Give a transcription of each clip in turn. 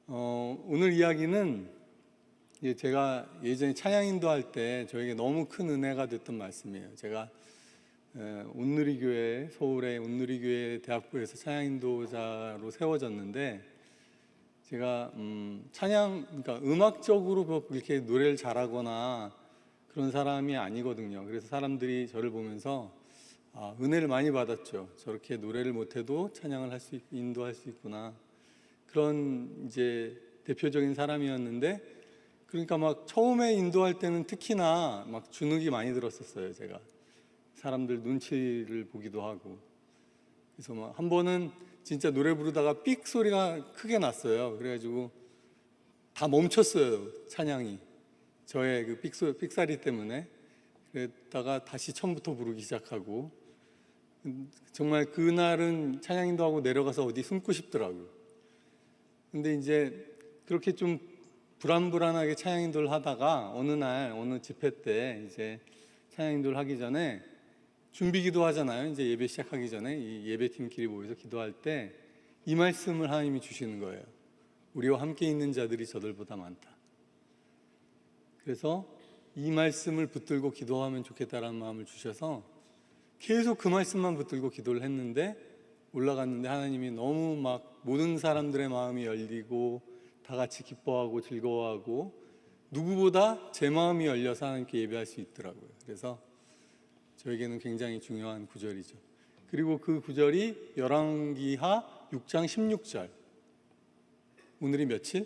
오늘 이야기는 제가 예전에 찬양 인도할 때 저에게 너무 큰 은혜가 됐던 말씀이에요. 제가 온누리교회, 서울의 온누리교회 대학부에서 찬양 인도자로 세워졌는데, 제가 그러니까 음악적으로 그렇게 노래를 잘하거나 그런 사람이 아니거든요. 그래서 사람들이 저를 보면서 은혜를 많이 받았죠. 저렇게 노래를 못해도 찬양을 인도할 수 있구나. 그런 이제 대표적인 사람이었는데, 그러니까 막 처음에 인도할 때는 특히나 막 주눅이 많이 들었었어요. 제가 사람들 눈치를 보기도 하고. 그래서 막 한 번은 진짜 노래 부르다가 삑 소리가 크게 났어요. 그래가지고 다 멈췄어요, 찬양이. 저의 그 삑사리 때문에. 그랬다가 다시 처음부터 부르기 시작하고, 정말 그날은 찬양 인도하고 내려가서 어디 숨고 싶더라고요. 근데 이제 그렇게 좀 불안불안하게 찬양 인도를 하다가 어느 집회 때 이제 찬양 인도를 하기 전에 준비 기도하잖아요. 이제 예배 시작하기 전에 이 예배팀끼리 모여서 기도할 때 이 말씀을 하나님이 주시는 거예요. 우리와 함께 있는 자들이 저들보다 많다. 그래서 이 말씀을 붙들고 기도하면 좋겠다라는 마음을 주셔서 계속 그 말씀만 붙들고 기도를 했는데, 올라갔는데 하나님이 너무 막 모든 사람들의 마음이 열리고 다 같이 기뻐하고 즐거워하고 누구보다 제 마음이 열려서 하나님께 예배할 수 있더라고요. 그래서 저에게는 굉장히 중요한 구절이죠. 그리고 그 구절이 열왕기하 6장 16절. 오늘이 며칠?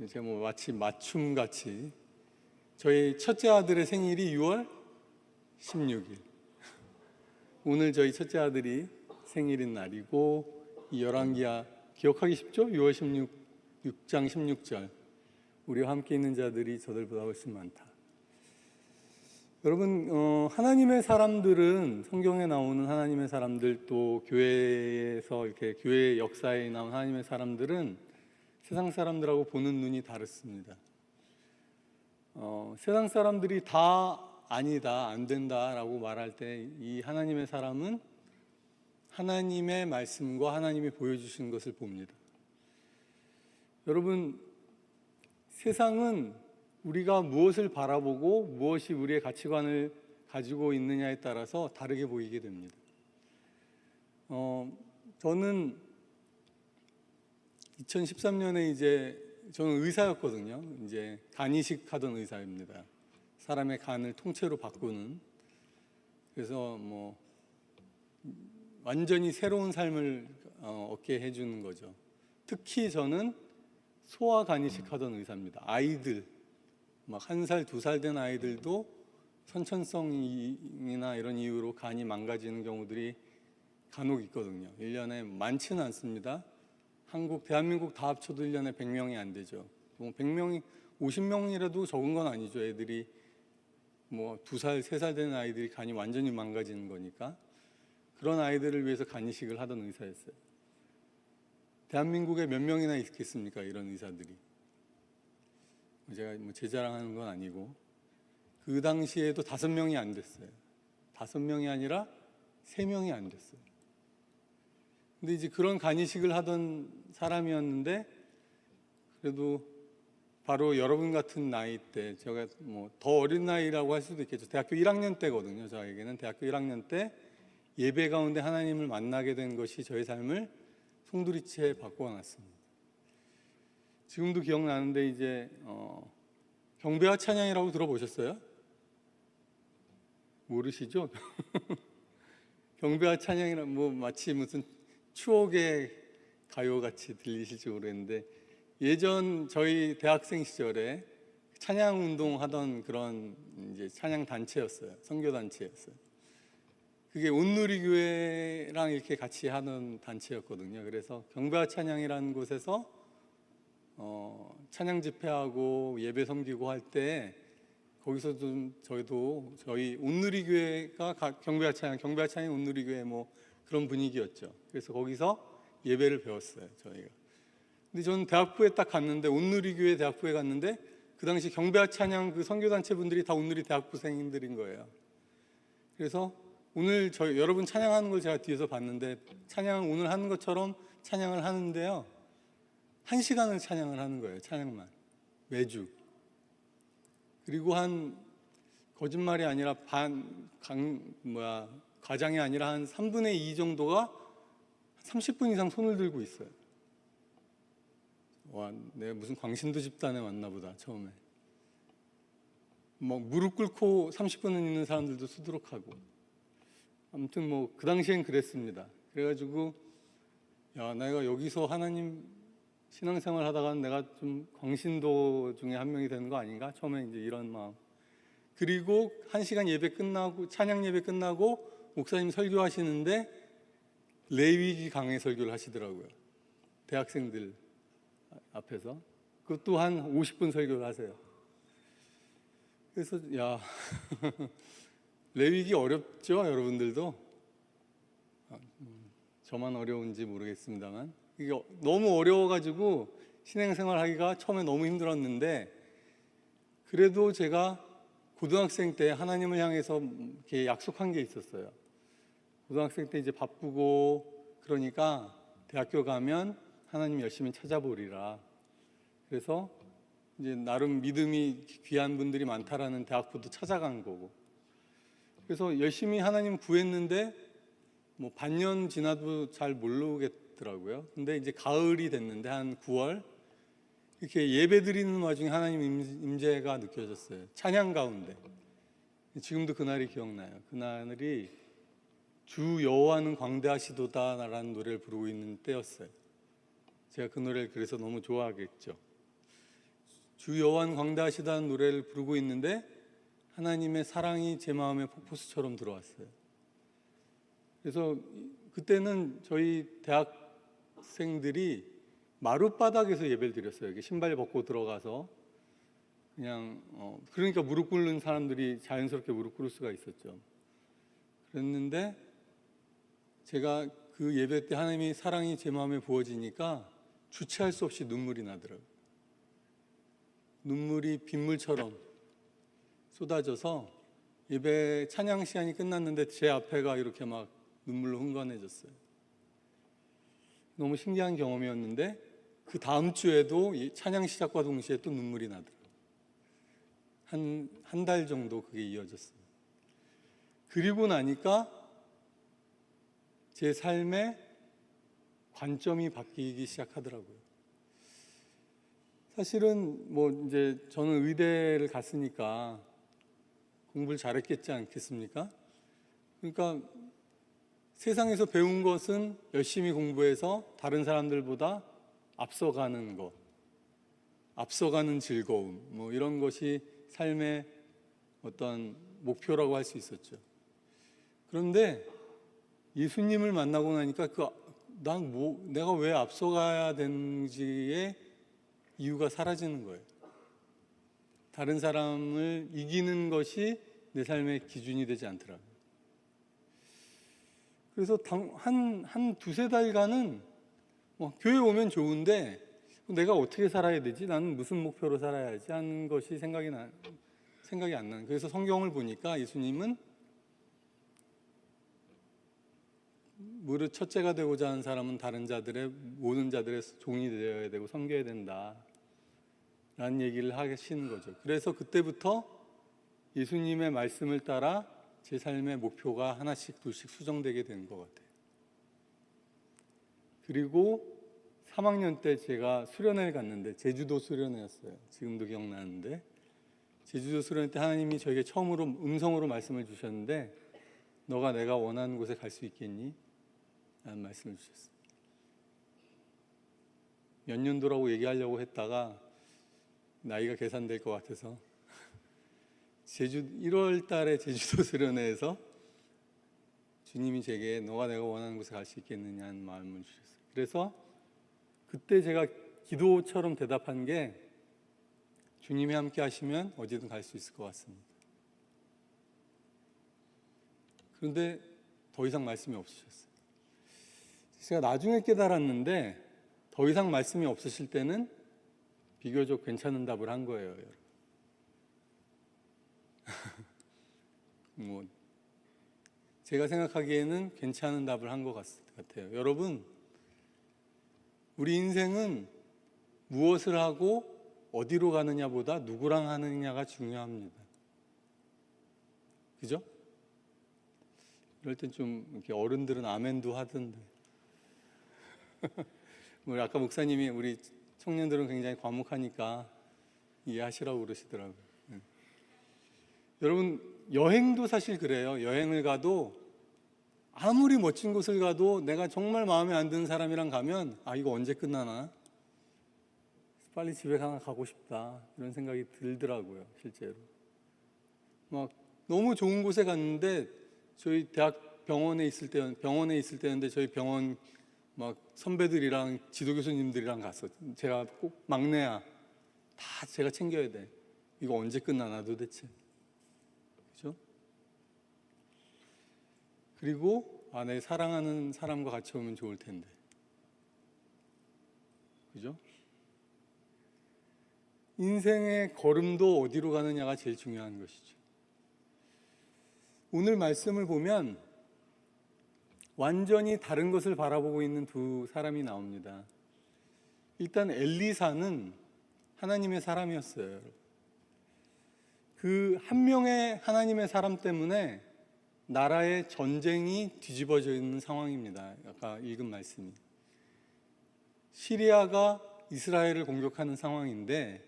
이제 뭐 마치 맞춤같이 저희 첫째 아들의 생일이 6월 16일. 오늘 저희 첫째 아들이 생일인 날이고, 이 열왕기하 기억하기 쉽죠? 6월 6장 16절. 우리와 함께 있는 자들이 저들보다 훨씬 많다. 여러분, 하나님의 사람들은, 성경에 나오는 하나님의 사람들, 또 교회에서 이렇게 교회 역사에 나온 하나님의 사람들은 세상 사람들하고 보는 눈이 다릅니다. 세상 사람들이 다 아니다, 안 된다라고 말할 때 이 하나님의 사람은 하나님의 말씀과 하나님이 보여주신 것을 봅니다. 여러분, 세상은 우리가 무엇을 바라보고 무엇이 우리의 가치관을 가지고 있느냐에 따라서 다르게 보이게 됩니다. 저는 2013년에 저는 의사였거든요. 이제 간 이식하던 의사입니다. 사람의 간을 통째로 바꾸는. 그래서 뭐 완전히 새로운 삶을 얻게 해주는 거죠. 특히 저는 소아 간 이식하던 의사입니다. 아이들 막 1살, 2살 된 아이들도 선천성이나 이런 이유로 간이 망가지는 경우들이 간혹 있거든요. 1년에 많지는 않습니다. 대한민국 다 합쳐도 1년에 100명이 안 되죠. 뭐 100명이 50명이라도 적은 건 아니죠. 애들이 뭐 2살, 3살 된 아이들이 간이 완전히 망가지는 거니까. 그런 아이들을 위해서 간 이식을 하던 의사였어요. 대한민국에 몇 명이나 있겠습니까? 이런 의사들이. 제가 뭐 제 자랑하는 건 아니고, 그 당시에도 5명이 안 됐어요. 5명이 아니라 3명이 안 됐어요. 근데 이제 그런 간 이식을 하던 사람이었는데, 그래도 바로 여러분 같은 나이 때, 제가 뭐 더 어린 나이라고 할 수도 있겠죠. 대학교 1학년 때거든요. 저에게는 대학교 1학년 때 예배 가운데 하나님을 만나게 된 것이 저의 삶을 송두리째 바꿔놨습니다. 지금도 기억나는데, 이제 경배와 찬양이라고 들어보셨어요? 모르시죠? 경배와 찬양이란 뭐 마치 무슨 추억의 가요같이 들리실지 모르겠는데, 예전 저희 대학생 시절에 찬양 운동하던 그런 이제 찬양 단체였어요. 선교 단체였어요. 그게 온누리교회랑 이렇게 같이 하는 단체였거든요. 그래서 경배와 찬양이라는 곳에서 찬양 집회하고 예배 섬기고 할 때, 거기서 좀 저희 온누리교회가 경배와 찬양 온누리교회 뭐 그런 분위기였죠. 그래서 거기서 예배를 배웠어요, 저희가. 근데 저는 대학부에 딱 갔는데, 온누리교회 대학부에 갔는데, 그 당시 경배와 찬양 그 선교단체 분들이 다 온누리 대학부생들인 거예요. 그래서 오늘 여러분 찬양하는 걸 제가 뒤에서 봤는데, 찬양 오늘 하는 것처럼 찬양을 하는데요. 1시간을 찬양을 하는 거예요. 찬양만. 매주. 그리고 거짓말이 아니라 과장이 아니라 한 3분의 2 정도가 30분 이상 손을 들고 있어요. 와, 내가 무슨 광신도 집단에 왔나 보다, 처음에. 무릎 꿇고 30분은 있는 사람들도 수두룩하고. 아무튼 그 당시엔 그랬습니다. 그래가지고, 야, 내가 여기서 하나님 신앙생활 하다가 내가 좀 광신도 중에 한 명이 되는 거 아닌가? 처음에 이제 이런 마음. 그리고 1시간 예배 끝나고, 찬양 예배 끝나고, 목사님 설교하시는데, 레위기 강해 설교를 하시더라고요. 대학생들 앞에서. 그것도 한 50분 설교를 하세요. 그래서, 야, 레위기 어렵죠? 여러분들도? 저만 어려운지 모르겠습니다만. 이게 너무 어려워가지고 신앙생활 하기가 처음에 너무 힘들었는데, 그래도 제가 고등학생 때 하나님을 향해서 이렇게 약속한 게 있었어요. 고등학생 때 이제 바쁘고 그러니까 대학교 가면 하나님 열심히 찾아보리라. 그래서 이제 나름 믿음이 귀한 분들이 많다라는 대학부도 찾아간 거고. 그래서 열심히 하나님 구했는데 반년 지나도 잘 모르겠더라고요. 근데 이제 가을이 됐는데 한 9월 이렇게 예배 드리는 와중에 하나님 임재가 느껴졌어요. 찬양 가운데. 지금도 그날이 기억나요. 그날이 주 여호와는 광대하시도다라는 노래를 부르고 있는 때였어요. 제가 그 노래를 그래서 너무 좋아하겠죠. 주 여호와는 광대하시다는 노래를 부르고 있는데 하나님의 사랑이 제 마음에 폭포수처럼 들어왔어요. 그래서 그때는 저희 대학생들이 마룻바닥에서 예배를 드렸어요. 이렇게 신발 벗고 들어가서 그냥 그러니까 무릎 꿇는 사람들이 자연스럽게 무릎 꿇을 수가 있었죠. 그랬는데 제가 그 예배 때 하나님의 사랑이 제 마음에 부어지니까 주체할 수 없이 눈물이 나더라고요. 눈물이 빗물처럼 쏟아져서 예배 찬양 시간이 끝났는데 제 앞에가 이렇게 막 눈물로 흥건해졌어요. 너무 신기한 경험이었는데 그 다음 주에도 찬양 시작과 동시에 또 눈물이 나더라고요. 한 달 정도 그게 이어졌어요. 그리고 나니까 제 삶의 관점이 바뀌기 시작하더라고요. 사실은 이제 저는 의대를 갔으니까 공부를 잘했겠지 않겠습니까? 그러니까 세상에서 배운 것은 열심히 공부해서 다른 사람들보다 앞서가는 것, 앞서가는 즐거움, 이런 것이 삶의 어떤 목표라고 할 수 있었죠. 그런데 예수님을 만나고 나니까 내가 왜 앞서가야 되는지의 이유가 사라지는 거예요. 다른 사람을 이기는 것이 내 삶의 기준이 되지 않더라고요. 그래서 한 두세 달간은 교회 오면 좋은데 내가 어떻게 살아야 되지? 나는 무슨 목표로 살아야지? 하는 것이 생각이 안 나는. 그래서 성경을 보니까 예수님은 무릇 첫째가 되고자 하는 사람은 모든 자들의 종이 되어야 되고 섬겨야 된다 라는 얘기를 하시는 거죠. 그래서 그때부터 예수님의 말씀을 따라 제 삶의 목표가 하나씩 둘씩 수정되게 된 것 같아요. 그리고 3학년 때 제가 수련회를 갔는데 제주도 수련회였어요. 지금도 기억나는데 제주도 수련회 때 하나님이 저에게 처음으로 음성으로 말씀을 주셨는데 너가 내가 원하는 곳에 갈 수 있겠니? 라는 말씀을 주셨어요. 몇 년도라고 얘기하려고 했다가 나이가 계산될 것 같아서 1월 달에 제주도 수련회에서 주님이 제게 너가 내가 원하는 곳에 갈 수 있겠느냐는 마음을 주셨어요. 그래서 그때 제가 기도처럼 대답한 게 주님이 함께 하시면 어디든 갈 수 있을 것 같습니다. 그런데 더 이상 말씀이 없으셨어요. 제가 나중에 깨달았는데 더 이상 말씀이 없으실 때는 비교적 괜찮은 답을 한 거예요. 제가 생각하기에는 괜찮은 답을 한 것 같아요. 여러분, 우리 인생은 무엇을 하고 어디로 가느냐보다 누구랑 하느냐가 중요합니다. 그죠? 이럴 땐 좀 이렇게 어른들은 아멘도 하던데. 우리 아까 목사님이 우리 청년들은 굉장히 과묵하니까 이해하시라고 그러시더라고요. 여러분, 여행도 사실 그래요. 여행을 가도 아무리 멋진 곳을 가도 내가 정말 마음에 안 드는 사람이랑 가면 이거 언제 끝나나? 빨리 집에 가고 싶다. 이런 생각이 들더라고요, 실제로. 막 너무 좋은 곳에 갔는데 저희 대학 병원에 있을 때였는데 저희 병원 막 선배들이랑 지도 교수님들이랑 갔어. 제가 꼭 막내야. 다 제가 챙겨야 돼. 이거 언제 끝나나 도대체. 그죠? 그리고 내 사랑하는 사람과 같이 오면 좋을 텐데. 그죠? 인생의 걸음도 어디로 가느냐가 제일 중요한 것이죠. 오늘 말씀을 보면 완전히 다른 것을 바라보고 있는 두 사람이 나옵니다. 일단 엘리사는 하나님의 사람이었어요. 그 한 명의 하나님의 사람 때문에 나라의 전쟁이 뒤집어져 있는 상황입니다. 아까 읽은 말씀이. 시리아가 이스라엘을 공격하는 상황인데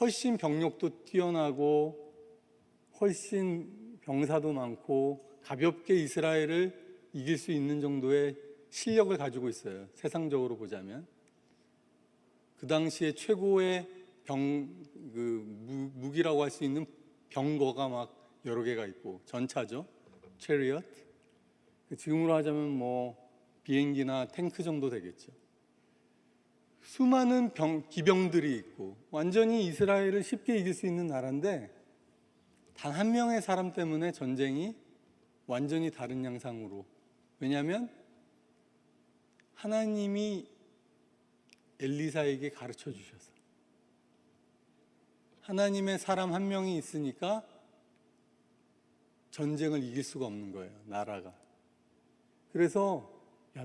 훨씬 병력도 뛰어나고 훨씬 병사도 많고 가볍게 이스라엘을 이길 수 있는 정도의 실력을 가지고 있어요. 세상적으로 보자면. 그 당시에 최고의 무기라고 할 수 있는 병거가 막 여러 개가 있고, 전차죠. 체리엇. 지금으로 하자면 뭐 비행기나 탱크 정도 되겠죠. 수많은 기병들이 있고 완전히 이스라엘을 쉽게 이길 수 있는 나라인데 단 한 명의 사람 때문에 전쟁이 완전히 다른 양상으로. 왜냐하면 하나님이 엘리사에게 가르쳐 주셔서, 하나님의 사람 한 명이 있으니까 전쟁을 이길 수가 없는 거예요, 나라가. 그래서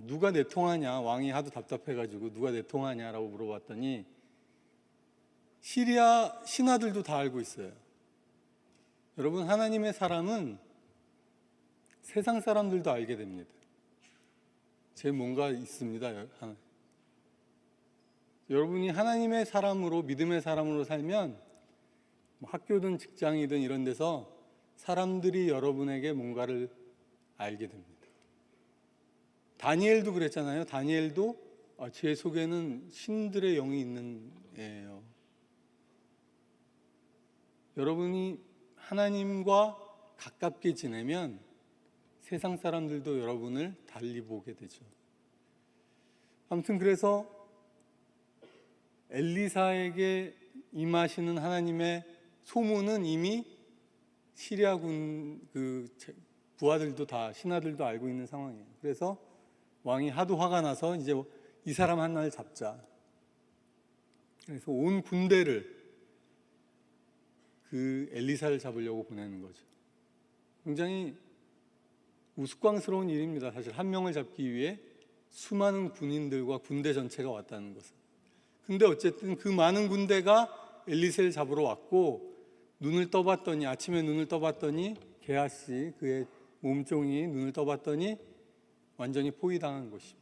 누가 내통하냐, 왕이 하도 답답해가지고 누가 내통하냐라고 물어봤더니 시리아 신하들도 다 알고 있어요. 여러분, 하나님의 사람은 세상 사람들도 알게 됩니다. 제 뭔가 있습니다. 여러분이 하나님의 사람으로, 믿음의 사람으로 살면 학교든 직장이든 이런 데서 사람들이 여러분에게 뭔가를 알게 됩니다. 다니엘도 그랬잖아요. 다니엘도 제 속에는 신들의 영이 있는 애예요. 여러분이 하나님과 가깝게 지내면 세상 사람들도 여러분을 달리 보게 되죠. 아무튼 그래서 엘리사에게 임하시는 하나님의 소문은 이미 시리아군 부하들도 다, 신하들도 알고 있는 상황이에요. 그래서 왕이 하도 화가 나서 이제 이 사람 하나를 잡자. 그래서 온 군대를 그 엘리사를 잡으려고 보내는 거죠. 굉장히 우스꽝스러운 일입니다. 사실 한 명을 잡기 위해 수많은 군인들과 군대 전체가 왔다는 것은. 근데 어쨌든 그 많은 군대가 엘리사를 잡으러 왔고, 아침에 눈을 떠봤더니 게하시, 그의 몸종이 눈을 떠봤더니 완전히 포위당한 것입니다.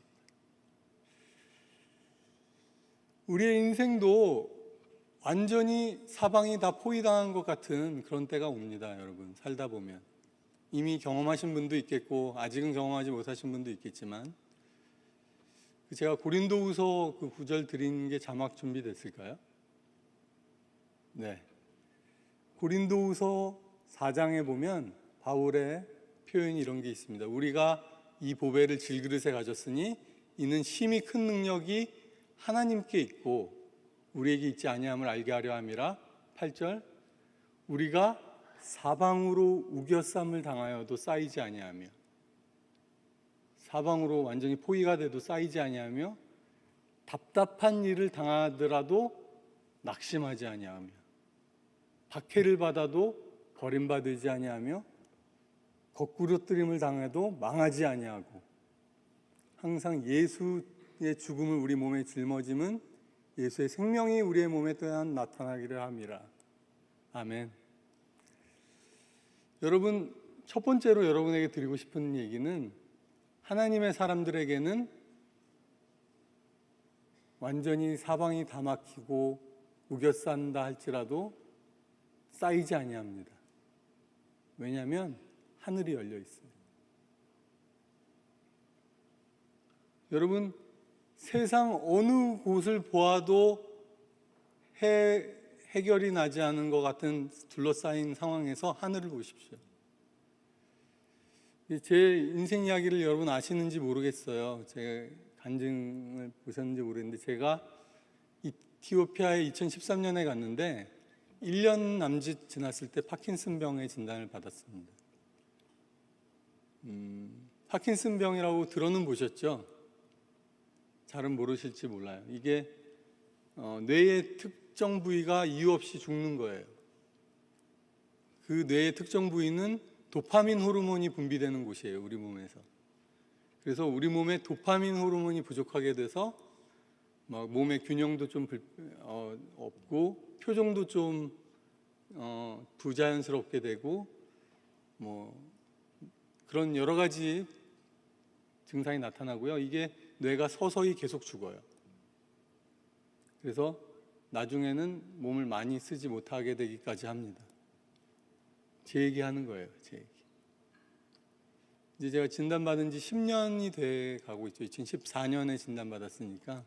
우리의 인생도 완전히 사방이 다 포위당한 것 같은 그런 때가 옵니다. 여러분, 살다 보면. 이미 경험하신 분도 있겠고 아직은 경험하지 못하신 분도 있겠지만, 제가 고린도후서 그 9절 드린 게 자막 준비됐을까요? 네. 고린도후서 4장에 보면 바울의 표현이 이런 게 있습니다. 우리가 이 보배를 질그릇에 가졌으니 이는 심히 큰 능력이 하나님께 있고 우리에게 있지 아니함을 알게 하려 함이라. 8절. 우리가 사방으로 우겨쌈을 당하여도 쌓이지 아니하며, 사방으로 완전히 포위가 돼도 쌓이지 아니하며, 답답한 일을 당하더라도 낙심하지 아니하며, 박해를 받아도 버림받지 아니하며, 거꾸로뜨림을 당해도 망하지 아니하고, 항상 예수의 죽음을 우리 몸에 짊어짐은 예수의 생명이 우리의 몸에 또한 나타나기를 함이라. 아멘. 여러분, 첫 번째로 여러분에게 드리고 싶은 얘기는 하나님의 사람들에게는 완전히 사방이 다 막히고 우겨싼다 할지라도 쌓이지 아니합니다. 왜냐하면 하늘이 열려 있어요. 여러분, 세상 어느 곳을 보아도 해결이 나지 않은 것 같은 둘러싸인 상황에서 하늘을 보십시오. 제 인생 이야기를 여러분 아시는지 모르겠어요. 제가 간증을 보셨는지 모르겠는데, 제가 이티오피아에 2013년에 갔는데 1년 남짓 지났을 때 파킨슨병의 진단을 받았습니다. 파킨슨병이라고 들어는 보셨죠? 잘은 모르실지 몰라요. 이게 뇌의 특정 부위가 이유 없이 죽는 거예요. 그 뇌의 특정 부위는 도파민 호르몬이 분비되는 곳이에요, 우리 몸에서. 그래서 우리 몸에 도파민 호르몬이 부족하게 돼서 막 몸의 균형도 좀 없고 표정도 좀 부자연스럽게 되고 뭐 그런 여러 가지 증상이 나타나고요. 이게 뇌가 서서히 계속 죽어요. 그래서 나중에는 몸을 많이 쓰지 못하게 되기까지 합니다. 제 얘기하는 거예요, 제 얘기. 이제 제가 진단받은 지 10년이 돼 가고 있죠. 2014년에 진단받았으니까.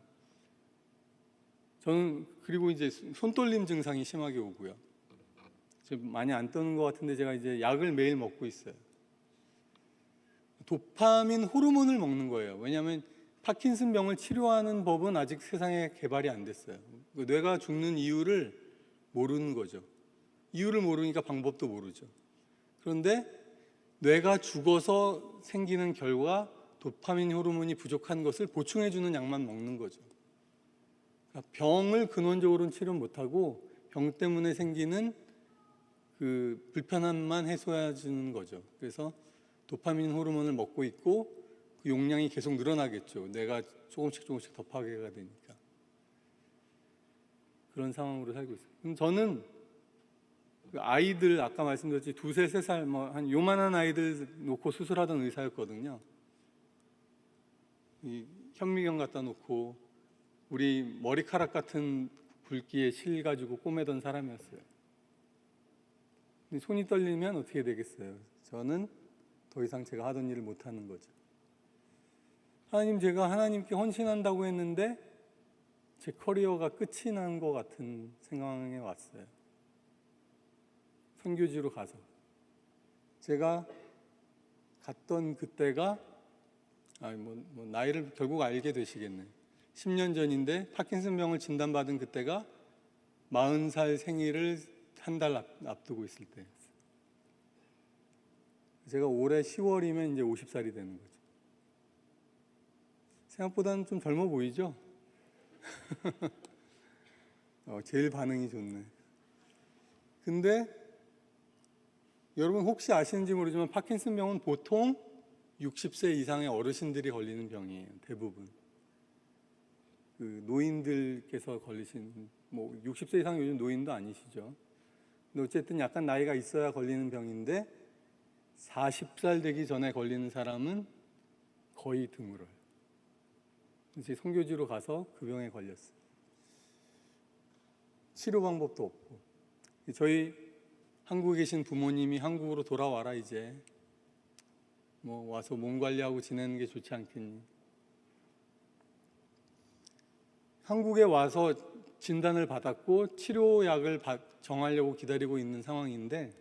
저는 그리고 이제 손떨림 증상이 심하게 오고요. 지금 많이 안 떠는 것 같은데 제가 이제 약을 매일 먹고 있어요. 도파민 호르몬을 먹는 거예요. 왜냐하면 파킨슨병을 치료하는 법은 아직 세상에 개발이 안 됐어요. 뇌가 죽는 이유를 모르는 거죠. 이유를 모르니까 방법도 모르죠. 그런데 뇌가 죽어서 생기는 결과 도파민 호르몬이 부족한 것을 보충해주는 약만 먹는 거죠. 그러니까 병을 근원적으로는 치료 못하고 병 때문에 생기는 그 불편함만 해소해 주는 거죠. 그래서 도파민 호르몬을 먹고 있고 그 용량이 계속 늘어나겠죠. 뇌가 조금씩 더 파괴가 되니까. 그런 상황으로 살고 있어요. 그럼 저는 그 아이들, 아까 말씀드렸지 2, 3살 뭐 한 요만한 아이들 놓고 수술하던 의사였거든요. 이 현미경 갖다 놓고 우리 머리카락 같은 굵기에 실 가지고 꼬매던 사람이었어요. 근데 손이 떨리면 어떻게 되겠어요? 저는 더 이상 제가 하던 일을 못하는 거죠. 하나님, 제가 하나님께 헌신한다고 했는데 제 커리어가 끝이 난 것 같은 상황에 왔어요. 선교지로 가서 제가 갔던 그때가 나이를 결국 알게 되시겠네요. 10년 전인데 파킨슨병을 진단받은 그때가 40살 생일을 한 달 앞두고 있을 때였어요. 제가 올해 10월이면 이제 50살이 되는 거죠. 생각보다는 좀 젊어 보이죠? 제일 반응이 좋네. 근데 여러분 혹시 아시는지 모르지만 파킨슨병은 보통 60세 이상의 어르신들이 걸리는 병이에요. 대부분. 그 노인들께서 걸리신, 뭐 60세 이상 요즘 노인도 아니시죠. 근데 어쨌든 약간 나이가 있어야 걸리는 병인데 40살 되기 전에 걸리는 사람은 거의 드물어요. 이제 선교지로 가서 그 병에 걸렸어요. 치료 방법도 없고. 저희 한국에 계신 부모님이 한국으로 돌아와라 이제. 뭐 와서 몸 관리하고 지내는 게 좋지 않겠니? 한국에 와서 진단을 받았고 치료약을 정하려고 기다리고 있는 상황인데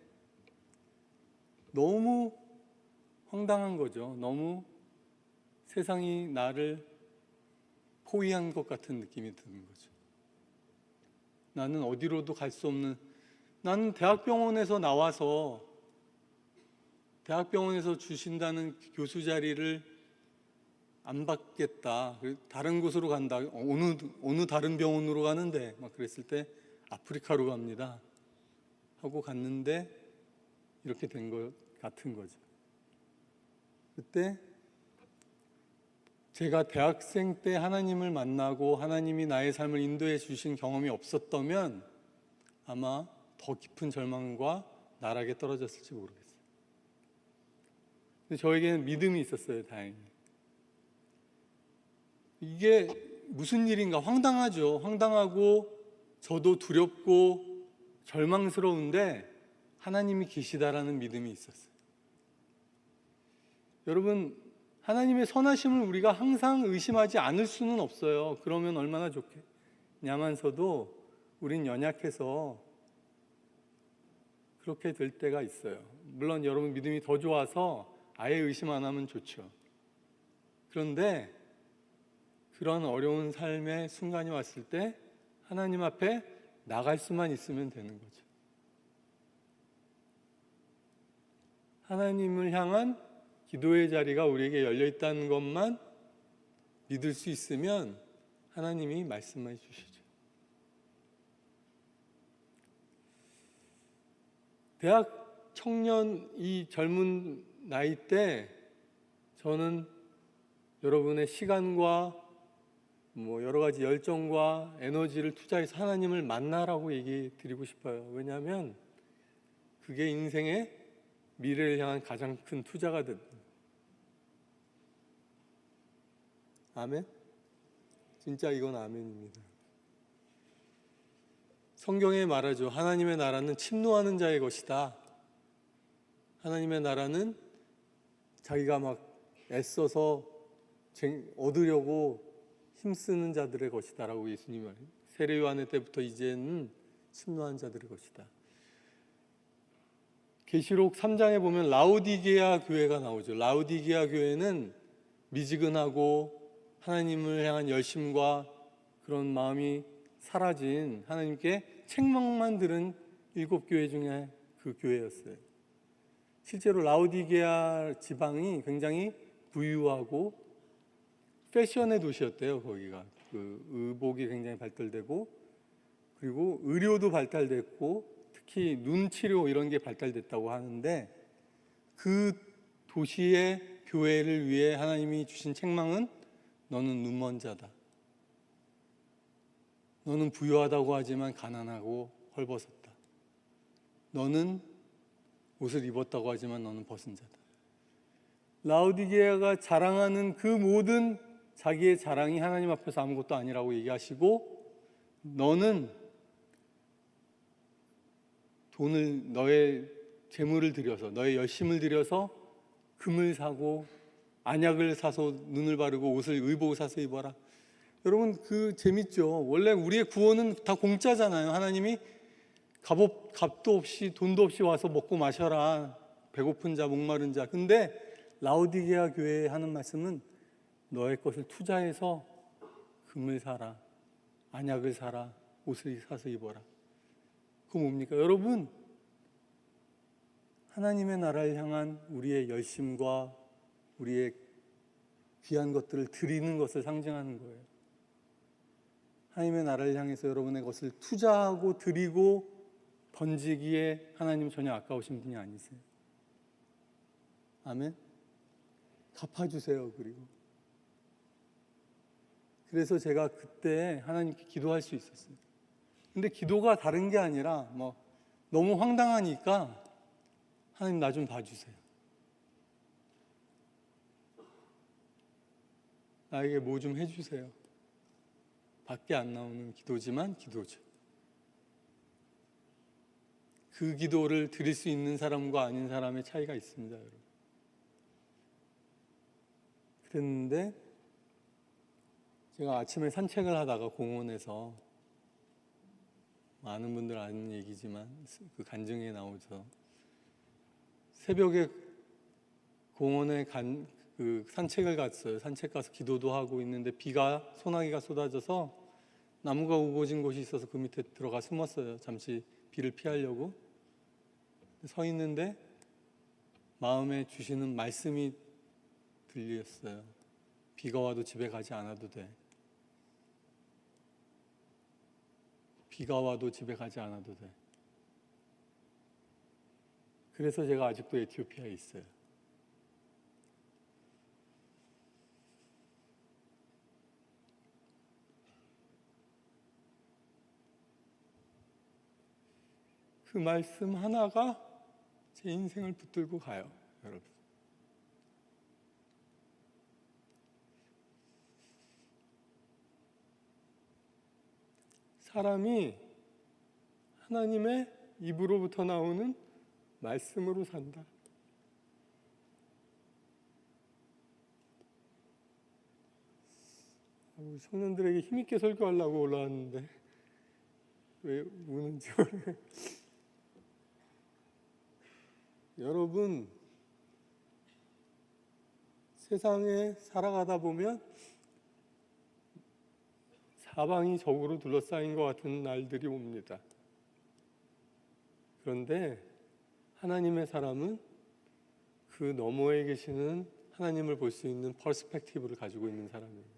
너무 황당한 거죠. 너무 세상이 나를 포위한 것 같은 느낌이 드는 거죠. 나는 어디로도 갈 수 없는, 나는 대학병원에서 나와서 대학병원에서 주신다는 교수 자리를 안 받겠다. 다른 곳으로 간다. 어느 다른 병원으로 가는데 막 그랬을 때 아프리카로 갑니다. 하고 갔는데 이렇게 된 것 같은 거죠. 그때 제가 대학생 때 하나님을 만나고 하나님이 나의 삶을 인도해 주신 경험이 없었다면 아마 더 깊은 절망과 나락에 떨어졌을지 모르겠어요. 근데 저에게는 믿음이 있었어요, 다행히. 이게 무슨 일인가 황당하죠. 황당하고 저도 두렵고 절망스러운데 하나님이 계시다라는 믿음이 있었어요. 여러분, 하나님의 선하심을 우리가 항상 의심하지 않을 수는 없어요. 그러면 얼마나 좋겠냐면서도 우린 연약해서 그렇게 될 때가 있어요. 물론 여러분 믿음이 더 좋아서 아예 의심 안 하면 좋죠. 그런데 그런 어려운 삶의 순간이 왔을 때 하나님 앞에 나갈 수만 있으면 되는 거죠. 하나님을 향한 기도의 자리가 우리에게 열려 있다는 것만 믿을 수 있으면 하나님이 말씀해 주시죠. 대학 청년 이 젊은 나이 때 저는 여러분의 시간과 여러 가지 열정과 에너지를 투자해서 하나님을 만나라고 얘기 드리고 싶어요. 왜냐하면 그게 인생의 미래를 향한 가장 큰 투자가 됩니다. 아멘? 진짜 이건 아멘입니다. 성경에 말하죠. 하나님의 나라는 침노하는 자의 것이다. 하나님의 나라는 자기가 막 애써서 얻으려고 힘쓰는 자들의 것이다 라고 예수님이 말해요. 세례 요한의 때부터 이제는 침노한 자들의 것이다. 계시록 3장에 보면 라오디게아 교회가 나오죠. 라오디게아 교회는 미지근하고 하나님을 향한 열심과 그런 마음이 사라진 하나님께 책망만 들은 7교회 중에 그 교회였어요. 실제로 라오디게아 지방이 굉장히 부유하고 패션의 도시였대요. 거기가 그 의복이 굉장히 발달되고 그리고 의료도 발달됐고 특히 눈 치료 이런 게 발달됐다고 하는데 그 도시의 교회를 위해 하나님이 주신 책망은 너는 눈먼 자다. 너는 부유하다고 하지만 가난하고 헐벗었다. 너는 옷을 입었다고 하지만 너는 벗은 자다. 라오디게아가 자랑하는 그 모든 자기의 자랑이 하나님 앞에서 아무것도 아니라고 얘기하시고 너는 돈을 너의 재물을 들여서 너의 열심을 들여서 금을 사고 안약을 사서 눈을 바르고 옷을 의복을 사서 입어라. 여러분 그 재밌죠. 원래 우리의 구원은 다 공짜잖아요. 하나님이 값도 없이 돈도 없이 와서 먹고 마셔라. 배고픈 자 목마른 자. 근데 라오디게아 교회에 하는 말씀은 너의 것을 투자해서 금을 사라. 안약을 사라. 옷을 사서 입어라. 그거 뭡니까? 여러분 하나님의 나라를 향한 우리의 열심과 우리의 귀한 것들을 드리는 것을 상징하는 거예요. 하나님의 나라를 향해서 여러분의 것을 투자하고 드리고 던지기에 하나님 전혀 아까우신 분이 아니세요. 아멘? 갚아주세요. 그래서 제가 그때 하나님께 기도할 수 있었어요. 근데 기도가 다른 게 아니라 너무 황당하니까 하나님 나 좀 봐주세요. 나에게 뭐 좀 해주세요. 밖에 안 나오는 기도지만 기도죠. 그 기도를 드릴 수 있는 사람과 아닌 사람의 차이가 있습니다, 여러분. 그랬는데 제가 아침에 산책을 하다가 공원에서 많은 분들 아는 얘기지만 그 간증에 나오죠. 새벽에 공원에 그 산책을 갔어요. 산책 가서 기도도 하고 있는데 소나기가 쏟아져서 나무가 우거진 곳이 있어서 그 밑에 들어가 숨었어요. 잠시 비를 피하려고. 서 있는데 마음에 주시는 말씀이 들렸어요. 비가 와도 집에 가지 않아도 돼. 비가 와도 집에 가지 않아도 돼. 그래서 제가 아직도 에티오피아에 있어요. 그 말씀 하나가 제 인생을 붙들고 가요, 여러분. 사람이 하나님의 입으로부터 나오는 말씀으로 산다. 청년들에게 힘있게 설교하려고 올라왔는데 왜 우는지 모르겠어요. 여러분, 세상에 살아가다 보면 사방이 적으로 둘러싸인 것 같은 날들이 옵니다. 그런데 하나님의 사람은 그 너머에 계시는 하나님을 볼 수 있는 퍼스펙티브를 가지고 있는 사람이에요.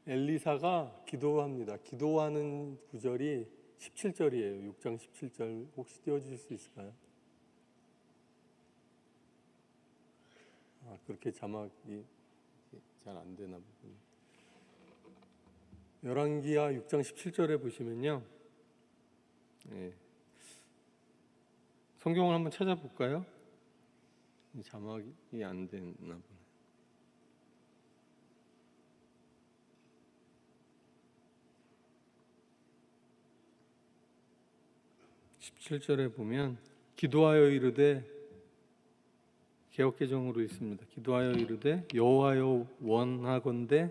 엘리사가 기도합니다. 기도하는 구절이 17절이에요. 6장 17절 혹시 띄워주실 수 있을까요? 그렇게 자막이 잘 안 되나 보군요. 열왕기하 6장 17절에 보시면요. 성경을 한번 찾아볼까요? 자막이 안 되나 보네. 17절에 보면 기도하여 이르되, 개역개정으로 있습니다. 기도하여 이르되 여호와여 원하건대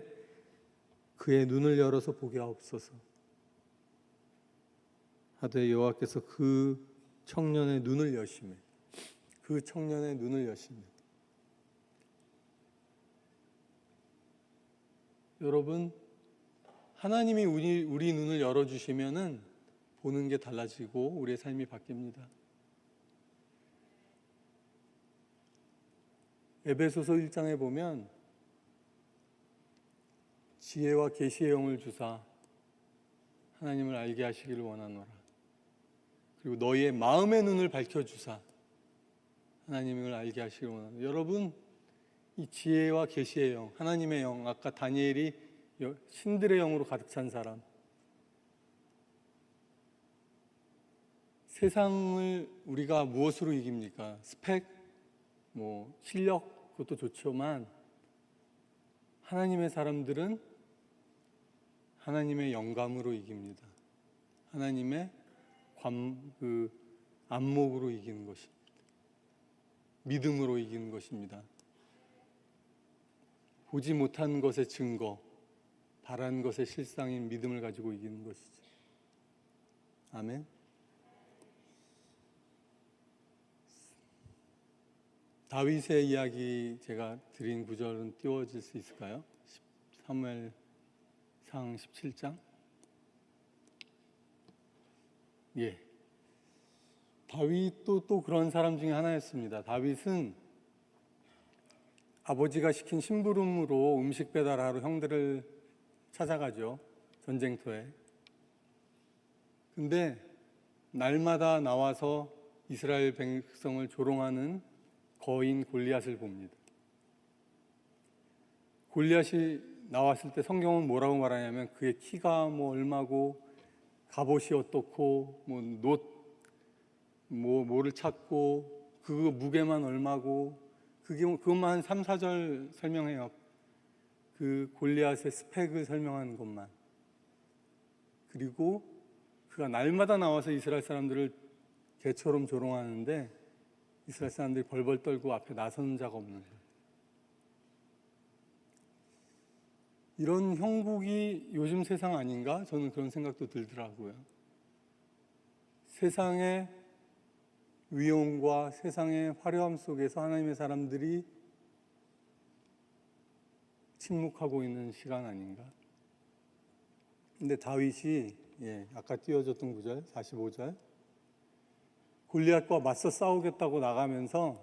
그의 눈을 열어서 보게 하옵소서 하되 여호와께서 그 청년의 눈을 여시매. 그 청년의 눈을 여시매. 여러분, 하나님이 우리 눈을 열어주시면은 보는 게 달라지고 우리의 삶이 바뀝니다. 에베소서 1장에 보면 지혜와 계시의 영을 주사 하나님을 알게 하시기를 원하노라. 그리고 너희의 마음의 눈을 밝혀주사 하나님을 알게 하시기를 원하노라. 여러분, 이 지혜와 계시의 영, 하나님의 영, 아까 다니엘이 신들의 영으로 가득 찬 사람, 세상을 우리가 무엇으로 이깁니까? 스펙, 실력, 그것도 좋지만 하나님의 사람들은 하나님의 영감으로 이깁니다. 하나님의 안목으로 이기는 것입니다. 믿음으로 이기는 것입니다. 보지 못한 것의 증거, 바란 것의 실상인 믿음을 가지고 이기는 것이죠. 아멘. 다윗의 이야기 제가 드린 구절은 띄워질 수 있을까요? 사무엘상 17장. 다윗도 또 그런 사람 중에 하나였습니다. 다윗은 아버지가 시킨 심부름으로 음식 배달하러 형들을 찾아가죠. 전쟁터에. 근데 날마다 나와서 이스라엘 백성을 조롱하는 거인 골리앗을 봅니다. 골리앗이 나왔을 때 성경은 뭐라고 말하냐면 그의 키가 얼마고 갑옷이 어떻고 뭐를 찾고 그 무게만 얼마고 그것만 한 3, 4절 설명해요. 그 골리앗의 스펙을 설명하는 것만. 그리고 그가 날마다 나와서 이스라엘 사람들을 개처럼 조롱하는데 이스라엘 사람들이 벌벌 떨고 앞에 나서는 자가 없는 거예요. 이런 형국이 요즘 세상 아닌가? 저는 그런 생각도 들더라고요. 세상의 위용과 세상의 화려함 속에서 하나님의 사람들이 침묵하고 있는 시간 아닌가? 근데 다윗이 아까 띄워줬던 구절 45절 골리앗과 맞서 싸우겠다고 나가면서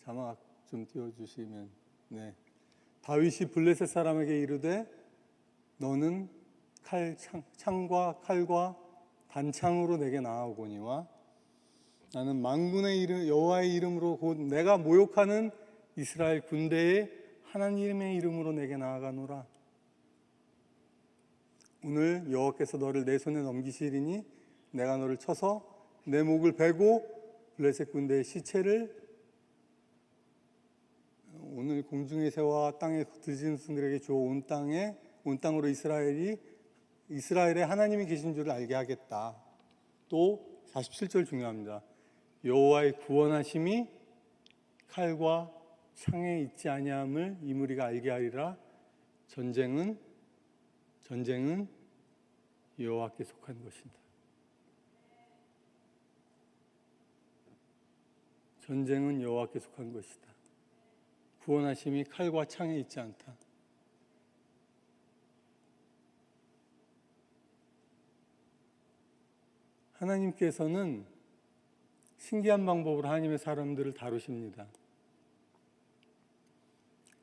자막 좀 띄워주시면 다윗이 블레셋 사람에게 이르되 너는 창과 칼과 단창으로 내게 나아오거니와 나는 만군의 여호와의 이름으로 곧 내가 모욕하는 이스라엘 군대에 하나님의 이름으로 내게 나아가노라. 오늘 여호와께서 너를 내 손에 넘기시리니 내가 너를 쳐서 내 목을 베고 블레셋 군대의 시체를 오늘 공중의 새와 땅에 드짖는 순들에게 주어 온 땅으로 이스라엘의 하나님이 계신 줄을 알게 하겠다. 또 47절 중요합니다. 여호와의 구원하심이 칼과 창에 있지 아니함을 이 무리가 알게 하리라. 전쟁은 여호와께 속한 것이다. 전쟁은 여호와께 속한 것이다. 구원하심이 칼과 창에 있지 않다. 하나님께서는 신기한 방법으로 하나님의 사람들을 다루십니다.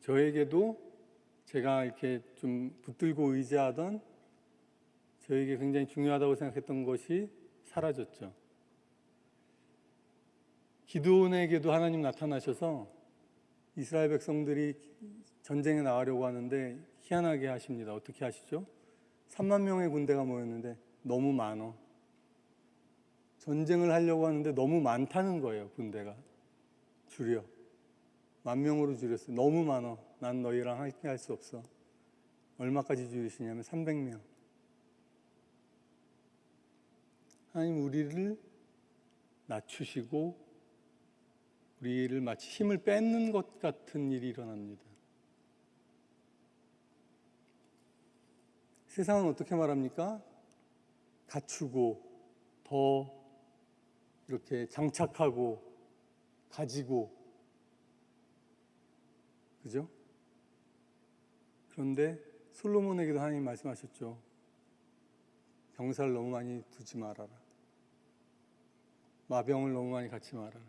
저에게도 제가 이렇게 좀 붙들고 의지하던, 저에게 굉장히 중요하다고 생각했던 것이 사라졌죠. 기드온에게도 하나님 나타나셔서 이스라엘 백성들이 전쟁에 나가려고 하는데 희한하게 하십니다. 어떻게 하시죠? 3만 명의 군대가 모였는데 너무 많어. 전쟁을 하려고 하는데 너무 많다는 거예요. 군대가 줄여 10,000명으로 줄였어요. 너무 많어. 난 너희랑 함께 할 수 없어. 얼마까지 줄이시냐면 300명. 하나님 우리를 낮추시고 우리를 마치 힘을 뺏는 것 같은 일이 일어납니다. 세상은 어떻게 말합니까? 갖추고 더 이렇게 장착하고 가지고, 그죠? 그런데 솔로몬에게도 하나님 말씀하셨죠. 병사를 너무 많이 두지 말아라. 마병을 너무 많이 갖지 말아라.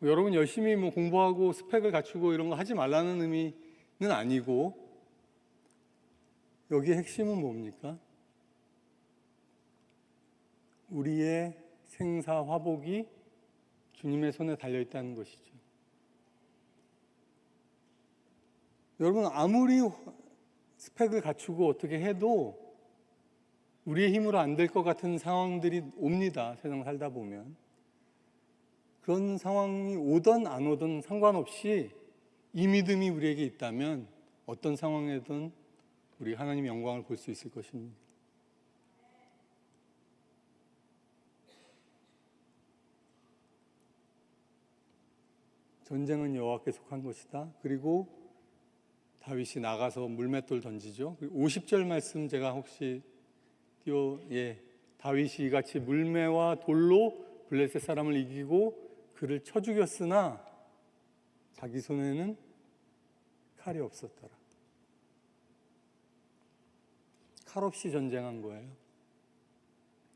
여러분 열심히 공부하고 스펙을 갖추고 이런 거 하지 말라는 의미는 아니고, 여기의 핵심은 뭡니까? 우리의 생사 화복이 주님의 손에 달려있다는 것이죠. 여러분 아무리 스펙을 갖추고 어떻게 해도 우리의 힘으로 안 될 것 같은 상황들이 옵니다. 세상 살다 보면. 그런 상황이 오든 안 오든 상관없이 이 믿음이 우리에게 있다면 어떤 상황에든 우리 하나님의 영광을 볼 수 있을 것입니다. 전쟁은 여호와께 속한 것이다. 그리고 다윗이 나가서 물맷돌 던지죠. 50절 말씀 제가 혹시 다윗이 이같이 물매와 돌로 블레셋 사람을 이기고 그를 쳐 죽였으나 자기 손에는 칼이 없었더라. 칼 없이 전쟁한 거예요.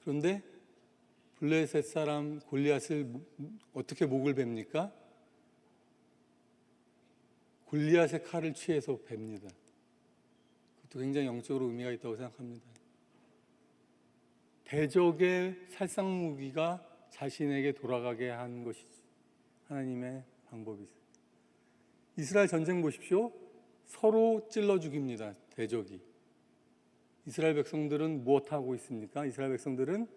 그런데 블레셋 사람 골리앗을 어떻게 목을 뱁니까? 골리앗의 칼을 취해서 뱁니다. 그것도 굉장히 영적으로 의미가 있다고 생각합니다. 대적의 살상무기가 자신에게 돌아가게 한 것이지 하나님의 방법이죠. 이스라엘 전쟁 보십시오. 서로 찔러 죽입니다. 대적이. 이스라엘 백성들은 무엇하고 있습니까? 이스라엘 백성들은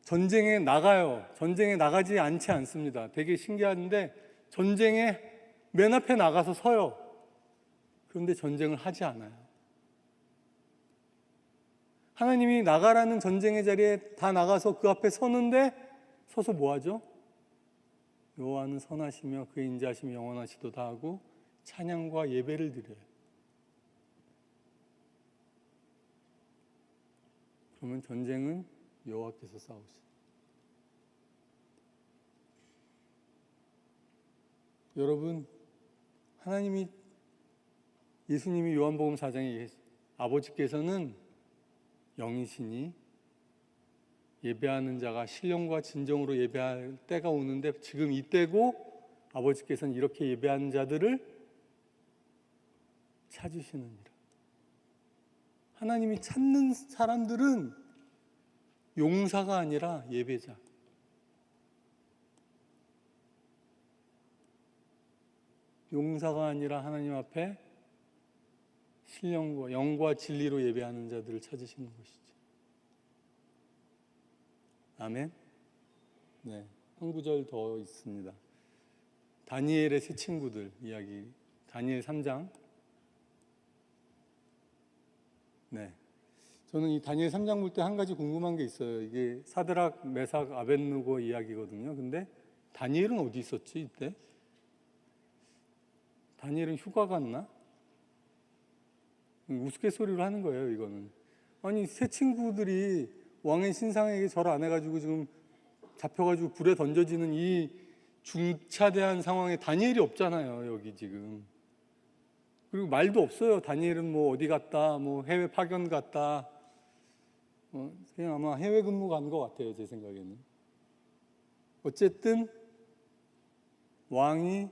전쟁에 나가요. 전쟁에 나가지 않지 않습니다. 되게 신기한데 전쟁에 맨 앞에 나가서 서요. 그런데 전쟁을 하지 않아요. 하나님이 나가라는 전쟁의 자리에 다 나가서 그 앞에 서는데 서서 뭐 하죠? 여호와는 선하시며 그의 인자하심이 영원하시도다 하고 찬양과 예배를 드려요. 그러면 전쟁은 여호와께서 싸우세요. 여러분, 예수님이 요한복음 4장에 아버지께서는 영이시니 예배하는 자가 신령과 진정으로 예배할 때가 오는데 지금 이때고, 아버지께서는 이렇게 예배하는 자들을 찾으시느니라. 하나님이 찾는 사람들은 용사가 아니라 예배자. 용사가 아니라 하나님 앞에 신령과 영과 진리로 예배하는 자들을 찾으시는 것이죠. 아멘. 네, 한 구절 더 있습니다. 다니엘의 세 친구들 이야기, 다니엘 3장. 네, 저는 이 다니엘 3장 볼 때 한 가지 궁금한 게 있어요. 이게 사드락, 메삭, 아벳느고 이야기거든요. 근데 다니엘은 어디 있었지 이때? 다니엘은 휴가 갔나? 우스갯소리로 하는 거예요, 이거는. 아니, 세 친구들이 왕의 신상에게 절 안 해가지고 지금 잡혀가지고 불에 던져지는 이 중차대한 상황에 다니엘이 없잖아요, 여기 지금. 그리고 말도 없어요. 다니엘은 뭐 어디 갔다, 뭐 해외 파견 갔다. 그냥 아마 해외 근무 간 것 같아요, 제 생각에는. 어쨌든 왕이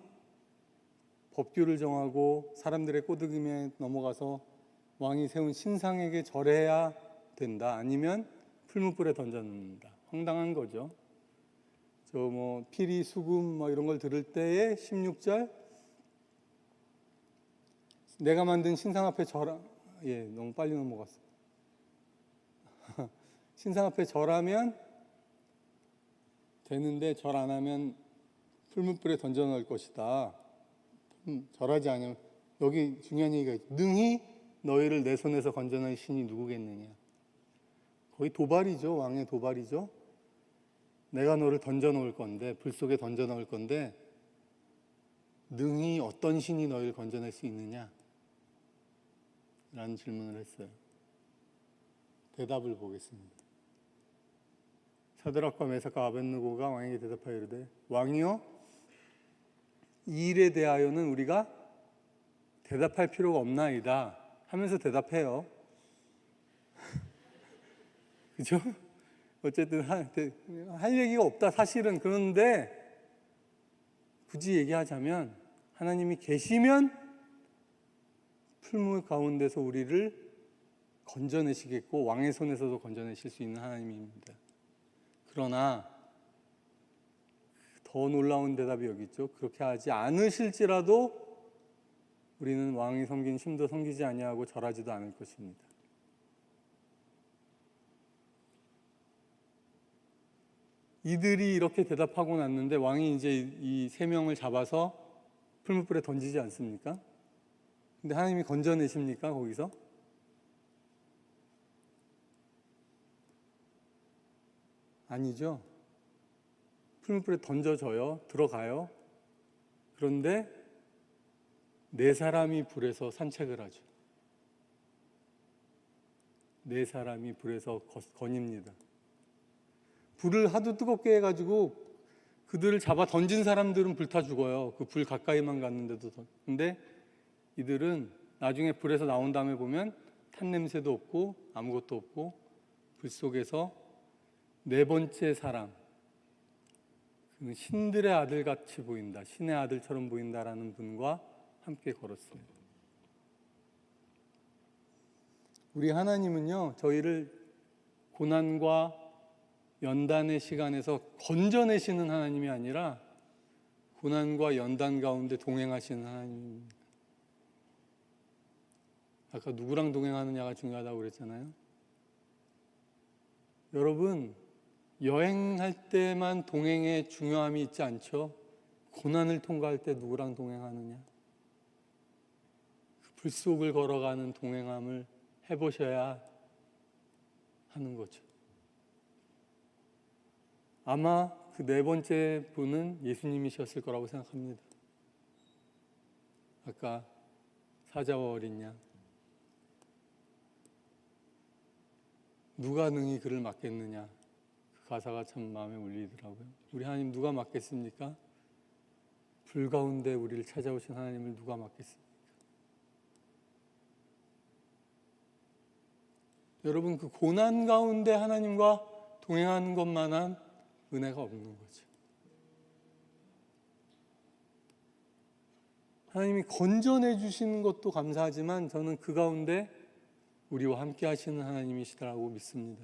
법규를 정하고 사람들의 꼬드김에 넘어가서 왕이 세운 신상에게 절해야 된다. 아니면 풀무불에 던져놓는다. 황당한 거죠. 저 뭐 피리, 수금 뭐 이런 걸 들을 때에 16절 내가 만든 신상 앞에 절하. 예, 너무 빨리 넘어갔어. 신상 앞에 절하면 되는데 절 안 하면 풀무불에 던져 넣을 것이다. 절하지 않으면 여기 중요한 얘기가 있죠. 능히 너희를 내 손에서 건져낼 신이 누구겠느냐. 거의 도발이죠. 왕의 도발이죠. 내가 너를 던져 놓을 건데, 불 속에 던져 넣을 건데 능히 어떤 신이 너희를 건져낼 수 있느냐? 라는 질문을 했어요. 대답을 보겠습니다. 사드락과 메삭과 아벳느고가 왕에게 대답하여 이르되 왕이여, 이 일에 대하여는 우리가 대답할 필요가 없나이다 하면서 대답해요. 그죠? 어쨌든 할 얘기가 없다 사실은. 그런데 굳이 얘기하자면 하나님이 계시면 풀무 가운데서 우리를 건져내시겠고 왕의 손에서도 건져내실 수 있는 하나님입니다. 그러나 더 놀라운 대답이 여기 있죠. 그렇게 하지 않으실지라도 우리는 왕이 섬긴 신도 섬기지 아니하고 절하지도 않을 것입니다. 이들이 이렇게 대답하고 났는데 왕이 이제 이 세 명을 잡아서 풀무불에 던지지 않습니까? 근데 하나님이 건져내십니까? 거기서? 아니죠. 풀무불에 던져져요. 들어가요. 그런데 네 사람이 불에서 산책을 하죠. 네 사람이 불에서 거닙니다. 불을 하도 뜨겁게 해가지고 그들을 잡아 던진 사람들은 불타 죽어요. 그 불 가까이만 갔는데도. 근데 이들은 나중에 불에서 나온 다음에 보면 탄 냄새도 없고 아무것도 없고 불 속에서 네 번째 사람, 그는 신들의 아들같이 보인다, 신의 아들처럼 보인다라는 분과 함께 걸었습니다. 우리 하나님은요, 저희를 고난과 연단의 시간에서 건져내시는 하나님이 아니라 고난과 연단 가운데 동행하시는 하나님입니다. 아까 누구랑 동행하느냐가 중요하다고 그랬잖아요. 여러분, 여행할 때만 동행에 중요함이 있지 않죠? 고난을 통과할 때 누구랑 동행하느냐? 그 불 속을 걸어가는 동행함을 해보셔야 하는 거죠. 아마 그 네 번째 분은 예수님이셨을 거라고 생각합니다. 아까 사자와 어린 양. 누가 능히 그를 맡겠느냐. 그 가사가 참 마음에 울리더라고요. 우리 하나님 누가 맡겠습니까? 불 가운데 우리를 찾아오신 하나님을 누가 맡겠습니까? 여러분, 그 고난 가운데 하나님과 동행하는 것만한 은혜가 없는 거죠. 하나님이 건져내 주시는 것도 감사하지만 저는 그 가운데 우리와 함께 하시는 하나님이시라고 믿습니다.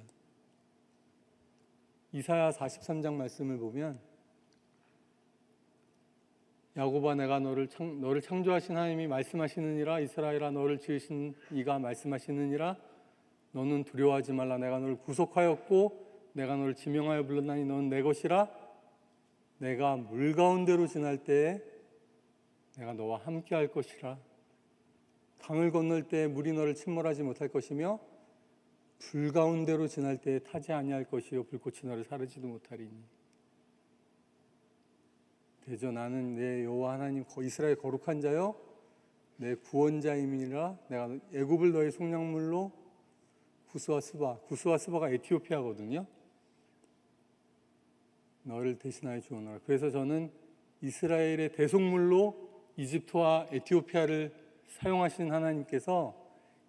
이사야 43장 말씀을 보면 야곱아 내가 너를 창조하신 하나님이 말씀하시느니라. 이스라엘아 너를 지으신 이가 말씀하시느니라. 너는 두려워하지 말라. 내가 너를 구속하였고 내가 너를 지명하여 불렀나니 너는 내 것이라. 내가 물 가운데로 지날 때에 내가 너와 함께 할 것이라. 강을 건널 때에 물이 너를 침몰하지 못할 것이며 불 가운데로 지날 때에 타지 아니할 것이요 불꽃이 너를 사르지도 못하리니. 대저 나는 내 여호와 하나님 이스라엘 거룩한 자여 내 구원자임이라. 내가 애굽을 너의 속량물로 구스와 스바가 에티오피아거든요. 너를 대신하여 주오노라. 그래서 저는 이스라엘의 대속물로 이집트와 에티오피아를 사용하신 하나님께서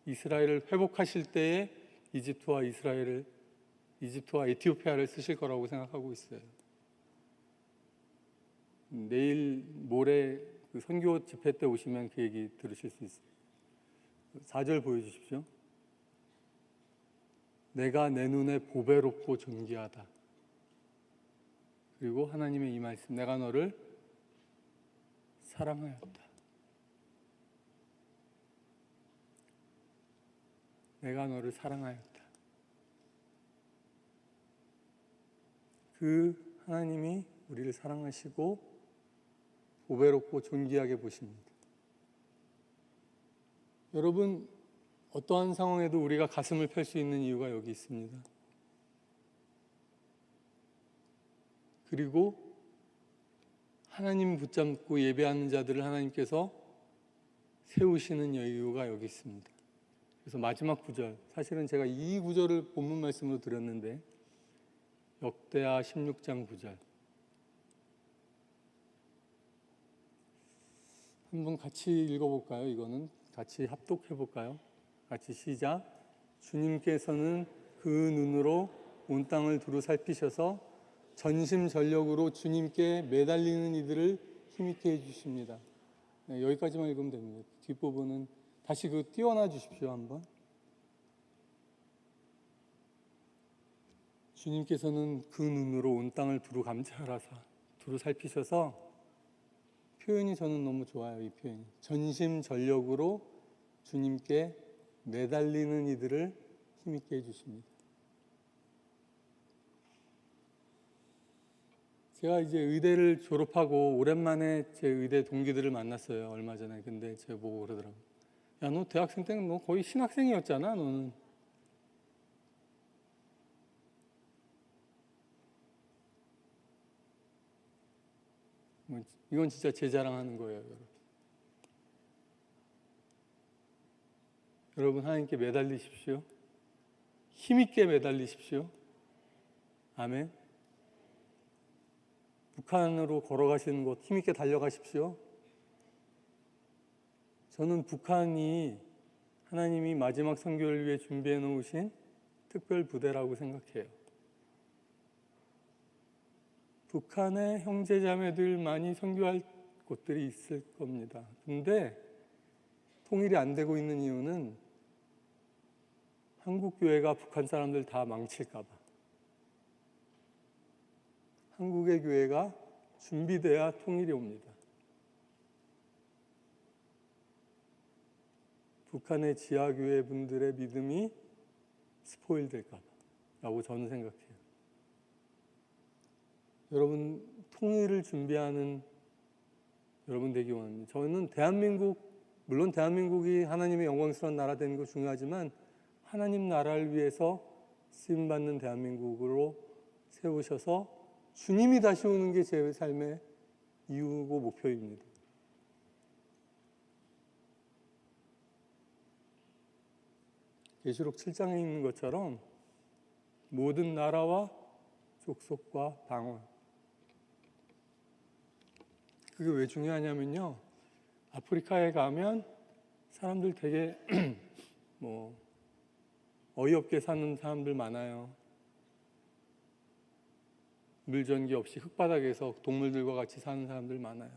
이스라엘을 회복하실 때에 이집트와 에티오피아를 쓰실 거라고 생각하고 있어요. 내일 모레 그 선교 집회 때 오시면 그 얘기 들으실 수 있어요. 4절 보여주십시오. 내가 내 눈에 보배롭고 존귀하다. 그리고 하나님의 이 말씀, 내가 너를 사랑하였다. 내가 너를 사랑하였다. 그 하나님이 우리를 사랑하시고 보배롭고 존귀하게 보십니다. 여러분, 어떠한 상황에도 우리가 가슴을 펼 수 있는 이유가 여기 있습니다. 그리고 하나님 붙잡고 예배하는 자들을 하나님께서 세우시는 이유가 여기 있습니다. 그래서 마지막 구절, 사실은 제가 이 구절을 본문 말씀으로 드렸는데 역대하 16장 9절 한번 같이 읽어볼까요? 이거는 같이 합독해볼까요? 같이 시작. 주님께서는 그 눈으로 온 땅을 두루 살피셔서 전심전력으로 주님께 매달리는 이들을 힘있게 해주십니다. 네, 여기까지만 읽으면 됩니다. 뒷부분은 다시 띄워놔 주십시오. 한번. 주님께서는 그 눈으로 온 땅을 두루 감찰하사 두루 살피셔서, 표현이 저는 너무 좋아요. 이 표현이 전심전력으로 주님께 매달리는 이들을 힘있게 해주십니다. 제가 이제 의대를 졸업하고 오랜만에 제 의대 동기들을 만났어요. 얼마 전에. 근데 제가 보고 그러더라고요. 야, 너 대학생 때는 너 거의 신학생이었잖아. 너는. 이건 진짜 제 자랑하는 거예요. 여러분. 여러분 하나님께 매달리십시오. 힘있게 매달리십시오. 아멘. 북한으로 걸어가시는 곳 힘있게 달려가십시오. 저는 북한이 하나님이 마지막 선교를 위해 준비해 놓으신 특별 부대라고 생각해요. 북한의 형제자매들만이 선교할 곳들이 있을 겁니다. 근데 통일이 안 되고 있는 이유는 한국 교회가 북한 사람들 다 망칠까 봐. 한국의 교회가 준비돼야 통일이 옵니다. 북한의 지하교회 분들의 믿음이 스포일 될까 봐 라고 저는 생각해요. 여러분, 통일을 준비하는 여러분 되기 원합니다. 저는 물론 대한민국이 하나님의 영광스러운 나라 되는 거 중요하지만 하나님 나라를 위해서 쓰임받는 대한민국으로 세우셔서 주님이 다시 오는 게 제 삶의 이유고 목표입니다. 계시록 7장에 있는 것처럼 모든 나라와 족속과 방언. 그게 왜 중요하냐면요. 아프리카에 가면 사람들 되게 어이없게 사는 사람들 많아요. 물전기 없이 흙바닥에서 동물들과 같이 사는 사람들 많아요.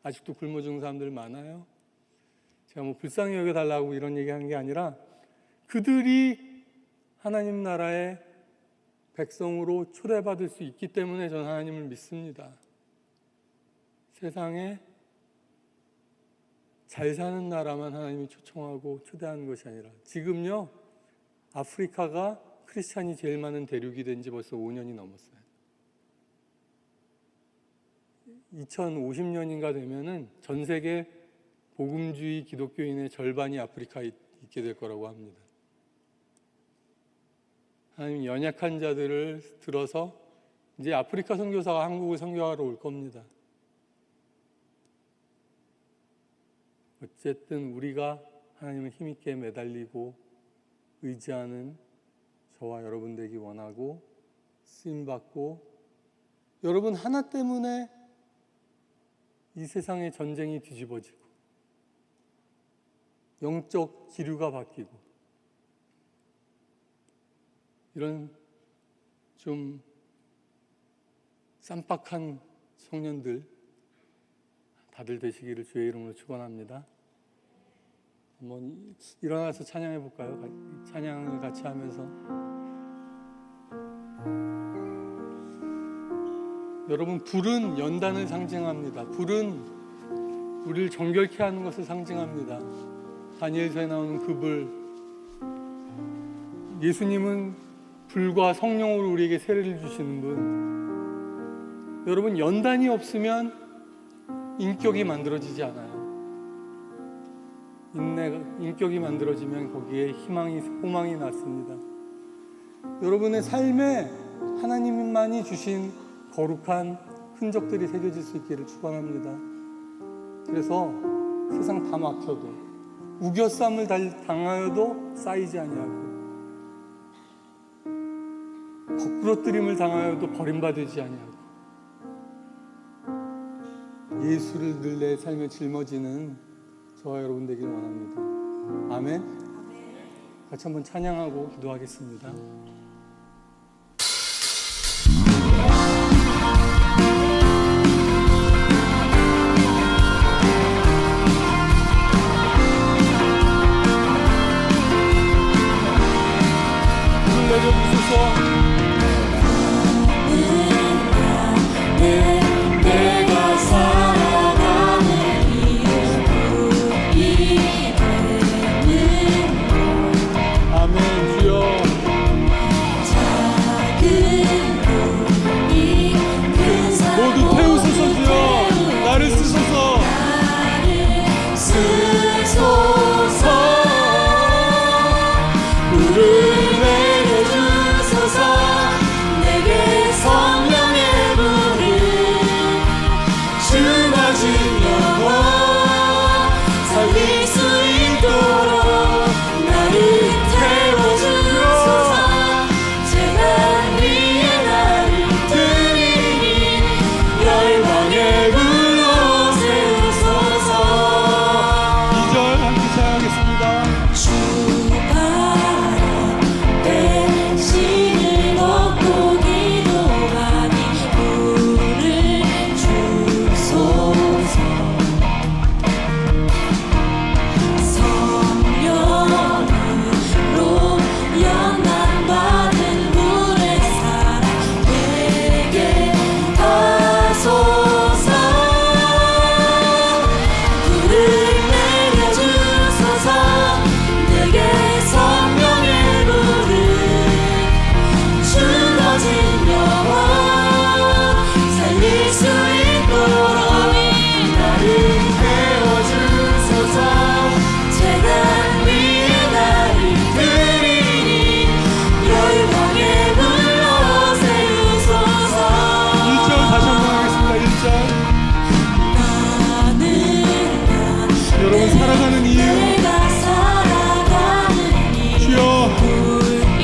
아직도 굶어 죽는 사람들 많아요. 제가 불쌍히 여겨달라고 이런 얘기하는 게 아니라 그들이 하나님 나라의 백성으로 초대받을 수 있기 때문에 저는 하나님을 믿습니다. 세상에 잘 사는 나라만 하나님이 초청하고 초대하는 것이 아니라 지금요 아프리카가 크리스찬이 제일 많은 대륙이 된 지 벌써 5년이 넘었어요. 2050년인가 되면은 전 세계 복음주의 기독교인의 절반이 아프리카에 있게 될 거라고 합니다. 하나님 연약한 자들을 들어서 이제 아프리카 선교사가 한국을 선교하러 올 겁니다. 어쨌든 우리가 하나님을 힘있게 매달리고 의지하는 저와 여러분 되기 원하고 쓰임받고, 여러분 하나 때문에 이 세상의 전쟁이 뒤집어지고 영적 기류가 바뀌고 이런 좀 쌈박한 청년들 다들 되시기를 주의 이름으로 축원합니다. 한번 일어나서 찬양해 볼까요? 찬양을 같이 하면서. 여러분, 불은 연단을 상징합니다. 불은 우리를 정결케 하는 것을 상징합니다. 다니엘서에 나오는 그 불, 예수님은 불과 성령으로 우리에게 세례를 주시는 분. 여러분, 연단이 없으면 인격이 만들어지지 않아요. 인격이 만들어지면 거기에 소망이 났습니다. 여러분의 삶에 하나님만이 주신 거룩한 흔적들이 새겨질 수 있기를 축원합니다. 그래서 세상 다 막혀도, 우겨쌈을 당하여도 쌓이지 아니하고, 거꾸러뜨림을 당하여도 버림받지 아니하고, 예수를 늘 내 삶에 짊어지는 저와 여러분 되기를 원합니다. 아멘. 같이 한번 찬양하고 기도하겠습니다. 내가 살아가는 이유 아멘. 주여. 작은 불이 큰 산 모두 태우소서. 주여 나를 쓰소서. 쓰소서. 불을 내려주소서. 내게 성령의 불을 주어진 영혼 살릴 수 있도록 나를 태워주소서. 재단 위에 나를 드리니 열방의 불로 세우소서. 2절 함께 찬양하겠습니다. 주 바람 대신을 먹고 기도하니 불을 주소서. 성령으로 연단받은 불의 사랑 내게 하소서. 불을 내려주소서. 내게 성령의 불을 주어진 영혼 살릴 수 있도록 나를 태워주소서. 재단 위에 나를 드리니 열방의 불로 세우소서. 1절 다시 한번 하겠습니다. 1절. 나는 여러분 살아가는 이유, 내가 살아가는 이유 주여 불이를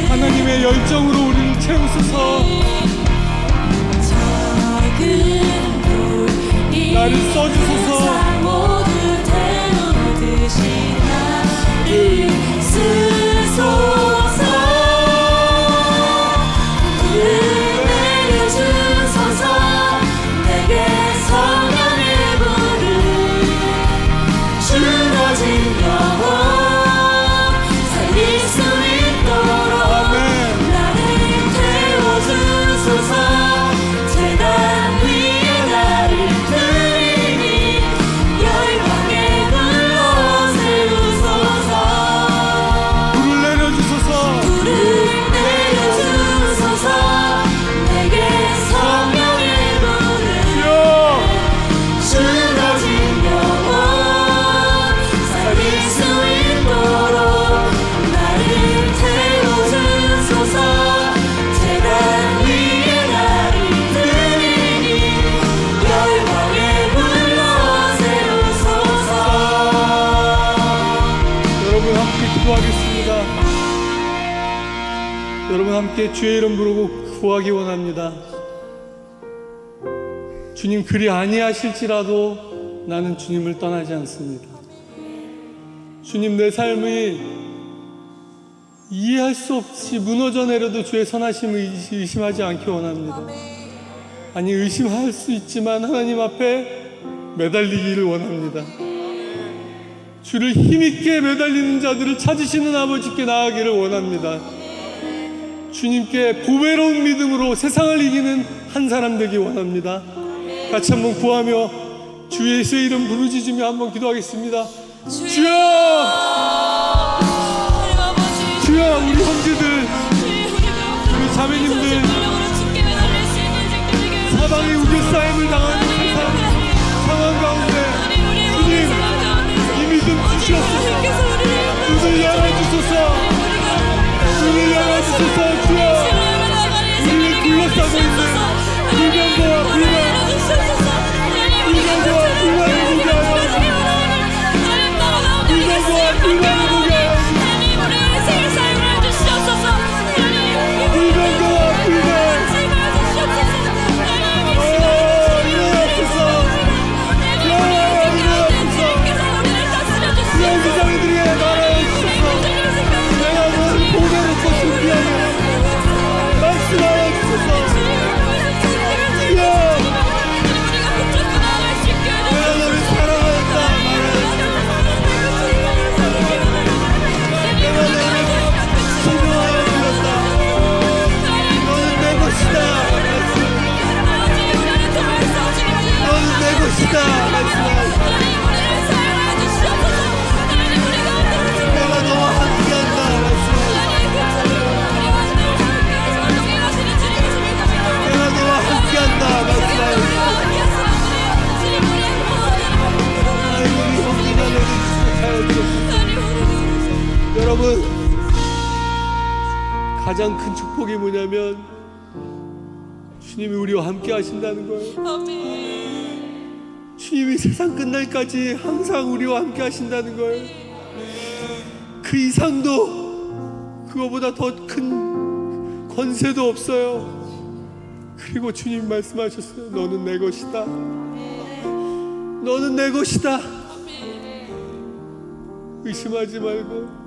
하나님의 열정으로 우리를 채우소서. 작은 불이 나를 써주소서. 세상 모두 태우듯이 나를 쓰소서. 불을 내려주소서. 내게 성령의 불을 주어진 영혼 살릴 수 있도록 아멘. 나를 태워주소서. 재단 위에 나를 드리니 함께 주의 이름 부르고 구하기 원합니다. 주님, 그리 아니하실지라도 나는 주님을 떠나지 않습니다. 주님, 내 삶이 이해할 수 없이 무너져 내려도 주의 선하심을 의심하지 않기 원합니다. 아니, 의심할 수 있지만 하나님 앞에 매달리기를 원합니다. 주를 힘있게 매달리는 자들을 찾으시는 아버지께 나아가기를 원합니다. 주님께 보배로운 믿음으로 세상을 이기는 한 사람 되기 원합니다. 같이 한번 구하며 주 예수의 이름 부르짖으며 한번 기도하겠습니다. 주여! 주여, 우리 형제들, 우리 자매님들, 사방에 우겨싸임을 당하는 상황 가운데 주님, 이 믿음 주시옵소서. 눈을 열어주소서. 눈을 열어주소서. 주여, 우리를 둘러싸고 있는 불병거와 불만, 불병거와 불만을 보게 하여 불병거와 불만을 보게 하여 불병거와 불만 우리의 나라에 주소서. 내가 너를 보내는 것을 위하여 말씀하여 주소서. 주여, 내가 너를 사랑하였다 내가 너를 신뢰하여 주었다. 너는 내 것이다. 너는 내 것이다. 내가 너와 함께한다. 내가 너와 함께한다. 여러분, 가장 큰 축복이 뭐냐면 주님이 우리와 함께 하신다는 거예요. 주님이 세상 끝날까지 항상 우리와 함께 하신다는 거예요. 그 이상도 그거보다 더 큰 권세도 없어요. 그리고 주님 말씀하셨어요. 너는 내 것이다. 너는 내 것이다. 의심하지 말고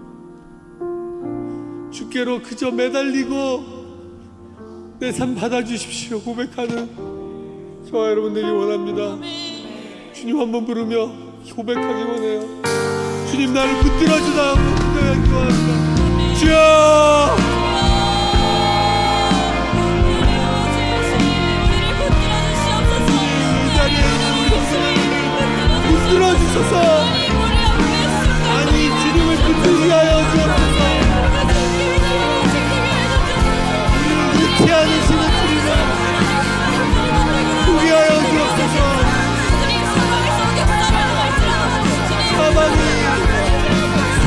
주께로 그저 매달리고 내 삶 받아주십시오 고백하는 저와 여러분들이 원합니다. 주님 한번 부르며 고백하기 원해요. 주님, 나를 붙들어주다 기도하기 원합니다. 주여, 이 자리에 우리 붙들어주소서. 아니, 주님을 붙들게 하여 주옵소서. 잊지 않으시는 주님을 포기하여 주옵소서.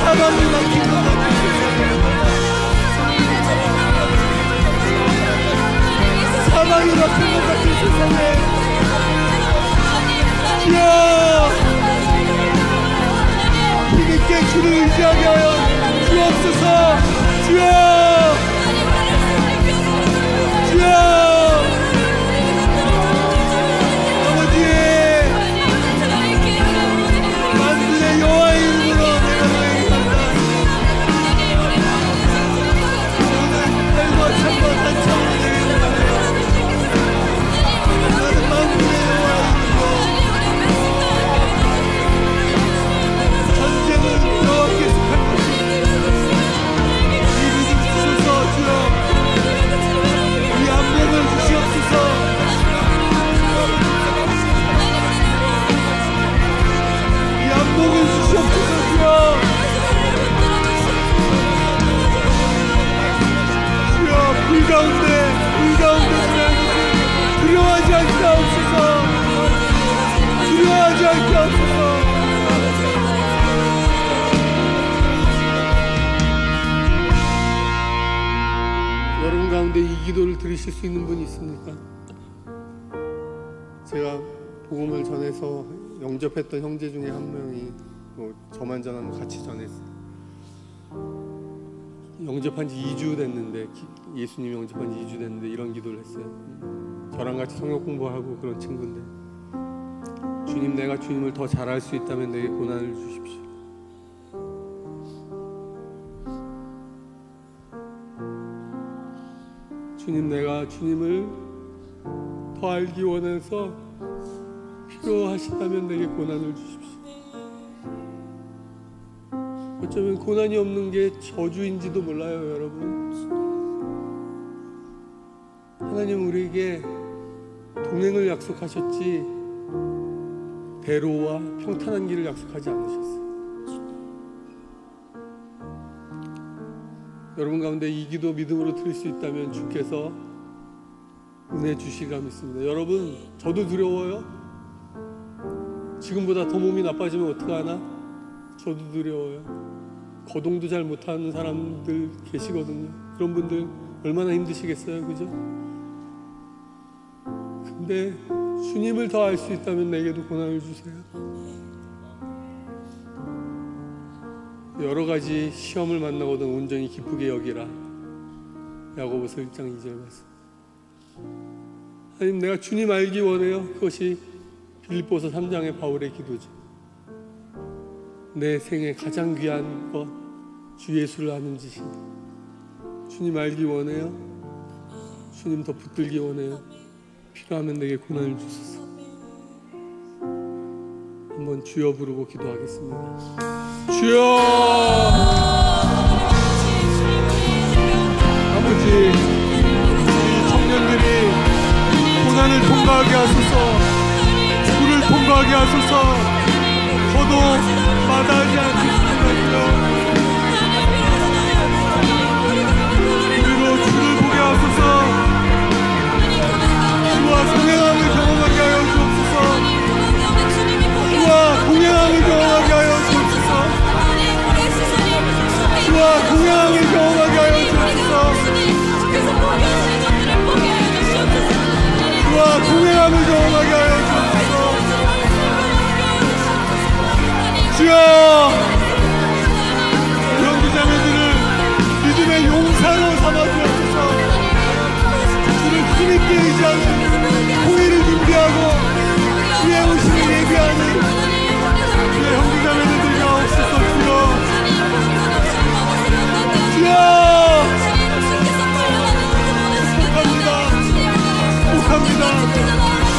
사방을 막힌 것 같은 사방이 막힌 것 같은 세상에 주여, 힘있게 주를 의지하게 하여 주옵소서. 주여, 주여, 아버지, 만군의 여호와의 이름으로 내가 너에게 간다. 너는 별과 창과 단창으로 내게 간다. 나는 만군의 여호와의 이름으로 전쟁은 여호와께 속한 것이니 이 믿음 주소서. 주여, 이 안목을 주시옵소서. 이 안목을 주시옵소서. 주여, 주여, 불 가운데 두려워하지 않게 하옵소서. 두려워하지 않게 하옵소서. 여러분 가운데 이 기도를 들으실 수 있는 분이 있습니까? 제가 복음을 전해서 영접했던 형제 중에 한 명이 저만 전하면 같이 전했어요. 영접한 지 2주 됐는데 예수님 영접한 지 2주 됐는데 이런 기도를 했어요. 저랑 같이 성경 공부하고 그런 친구인데 주님, 내가 주님을 더 잘할 수 있다면 내게 고난을 주십시오. 주님, 내가 주님을 더 알기 원해서 필요하시다면 내게 고난을 주십시오. 어쩌면 고난이 없는 게 저주인지도 몰라요, 여러분. 하나님 우리에게 동행을 약속하셨지 대로와 평탄한 길을 약속하지 않으셨어요. 여러분 가운데 이 기도 믿음으로 드릴 수 있다면 주께서 은혜 주시리라 믿습니다. 여러분, 저도 두려워요. 지금보다 더 몸이 나빠지면 어떡하나? 저도 두려워요. 거동도 잘 못하는 사람들 계시거든요. 그런 분들 얼마나 힘드시겠어요, 그죠? 근데 주님을 더 알 수 있다면 내게도 고난을 주세요. 여러 가지 시험을 만나거든 온전히 기쁘게 여기라. 야고보서 1장 2절 말씀. 하나님, 내가 주님 알기 원해요. 그것이 빌립보서 3장의 바울의 기도죠. 내 생에 가장 귀한 것 주 예수를 아는 지신. 주님 알기 원해요. 주님 더 붙들기 원해요. 필요하면 내게 고난을 주소서. 한번 주여 부르고 기도하겠습니다. 주여! 아버지, 우리 청년들이 고난을 통과하게 하소서. 불을 통과하게 하소서. 저도 마다하지 않겠습니다. 우리로 주를 보게 하소서. 주와 동행함을 경험하게 하여 주옵소서. 주와 동행함을 경험하게 하여 주옵소서. 주와 동행함을 경험하게 하여 주옵소서. 주와 동행함을 경험하게 하여 주옵소서. 주여, 이런 자매들을 믿음의 용사로 삼아 주옵소서. 주를 힘있게 의지하는 공의를 준비하고 주의 오심을 예비하는 주의 형제자매들과 없어서 주여, 축복합니다.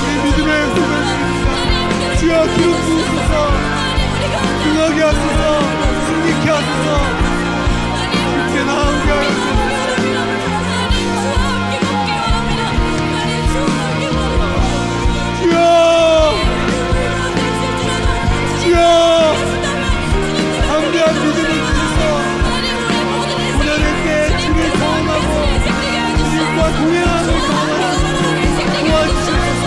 우리 믿음의 소명입니다. 주여, 기름 부으소서. 능하게 하소서. 승리케 하소서. 주께 나아오게 하여 주옵소서. 주여, 담대한 믿음을 주셔서 고난의 때 주를 경험하고 주님과 동행하는 경험을 도와주셔서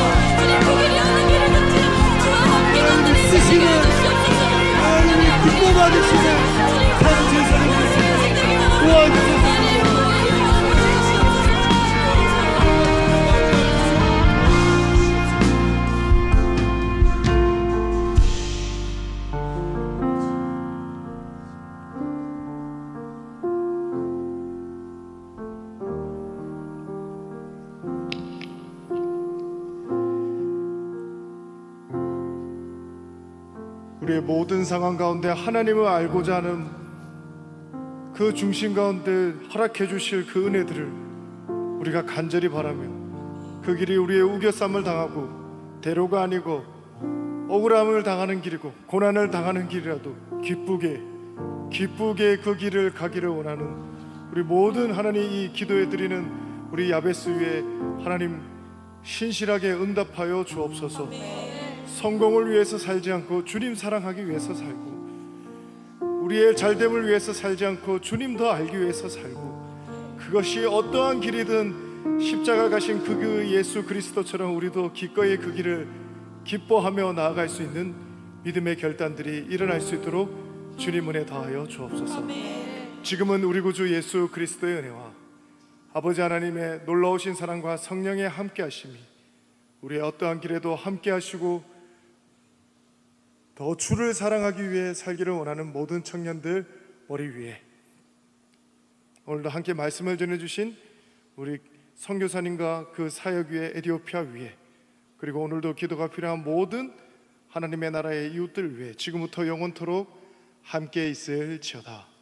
하나님이 쓰시는, 하나님이 기뻐 받으시는 산 제사를 도와주셔서 우리의 모든 상황 가운데 하나님을 알고자 하는 그 중심 가운데 허락해 주실 그 은혜들을 우리가 간절히 바라며 그 길이 우리의 우겨쌈을 당하고 대로가 아니고 억울함을 당하는 길이고 고난을 당하는 길이라도 기쁘게 그 길을 가기를 원하는 우리 모든 하나님 이 기도해 드리는 우리 야베스 위에 하나님 신실하게 응답하여 주옵소서. 성공을 위해서 살지 않고 주님 사랑하기 위해서 살고 우리의 잘됨을 위해서 살지 않고 주님 더 알기 위해서 살고 그것이 어떠한 길이든 십자가 가신 그 예수 그리스도처럼 우리도 기꺼이 그 길을 기뻐하며 나아갈 수 있는 믿음의 결단들이 일어날 수 있도록 주님 은혜 더하여 주옵소서. 지금은 우리 구주 예수 그리스도의 은혜와 아버지 하나님의 놀라우신 사랑과 성령의 함께 하심이 우리의 어떠한 길에도 함께 하시고 더 주를 사랑하기 위해 살기를 원하는 모든 청년들 머리 위에 오늘도 함께 말씀을 전해주신 우리 선교사님과 그 사역 위에 에티오피아 위에, 그리고 오늘도 기도가 필요한 모든 하나님의 나라의 이웃들 위해 지금부터 영원토록 함께 있을지어다.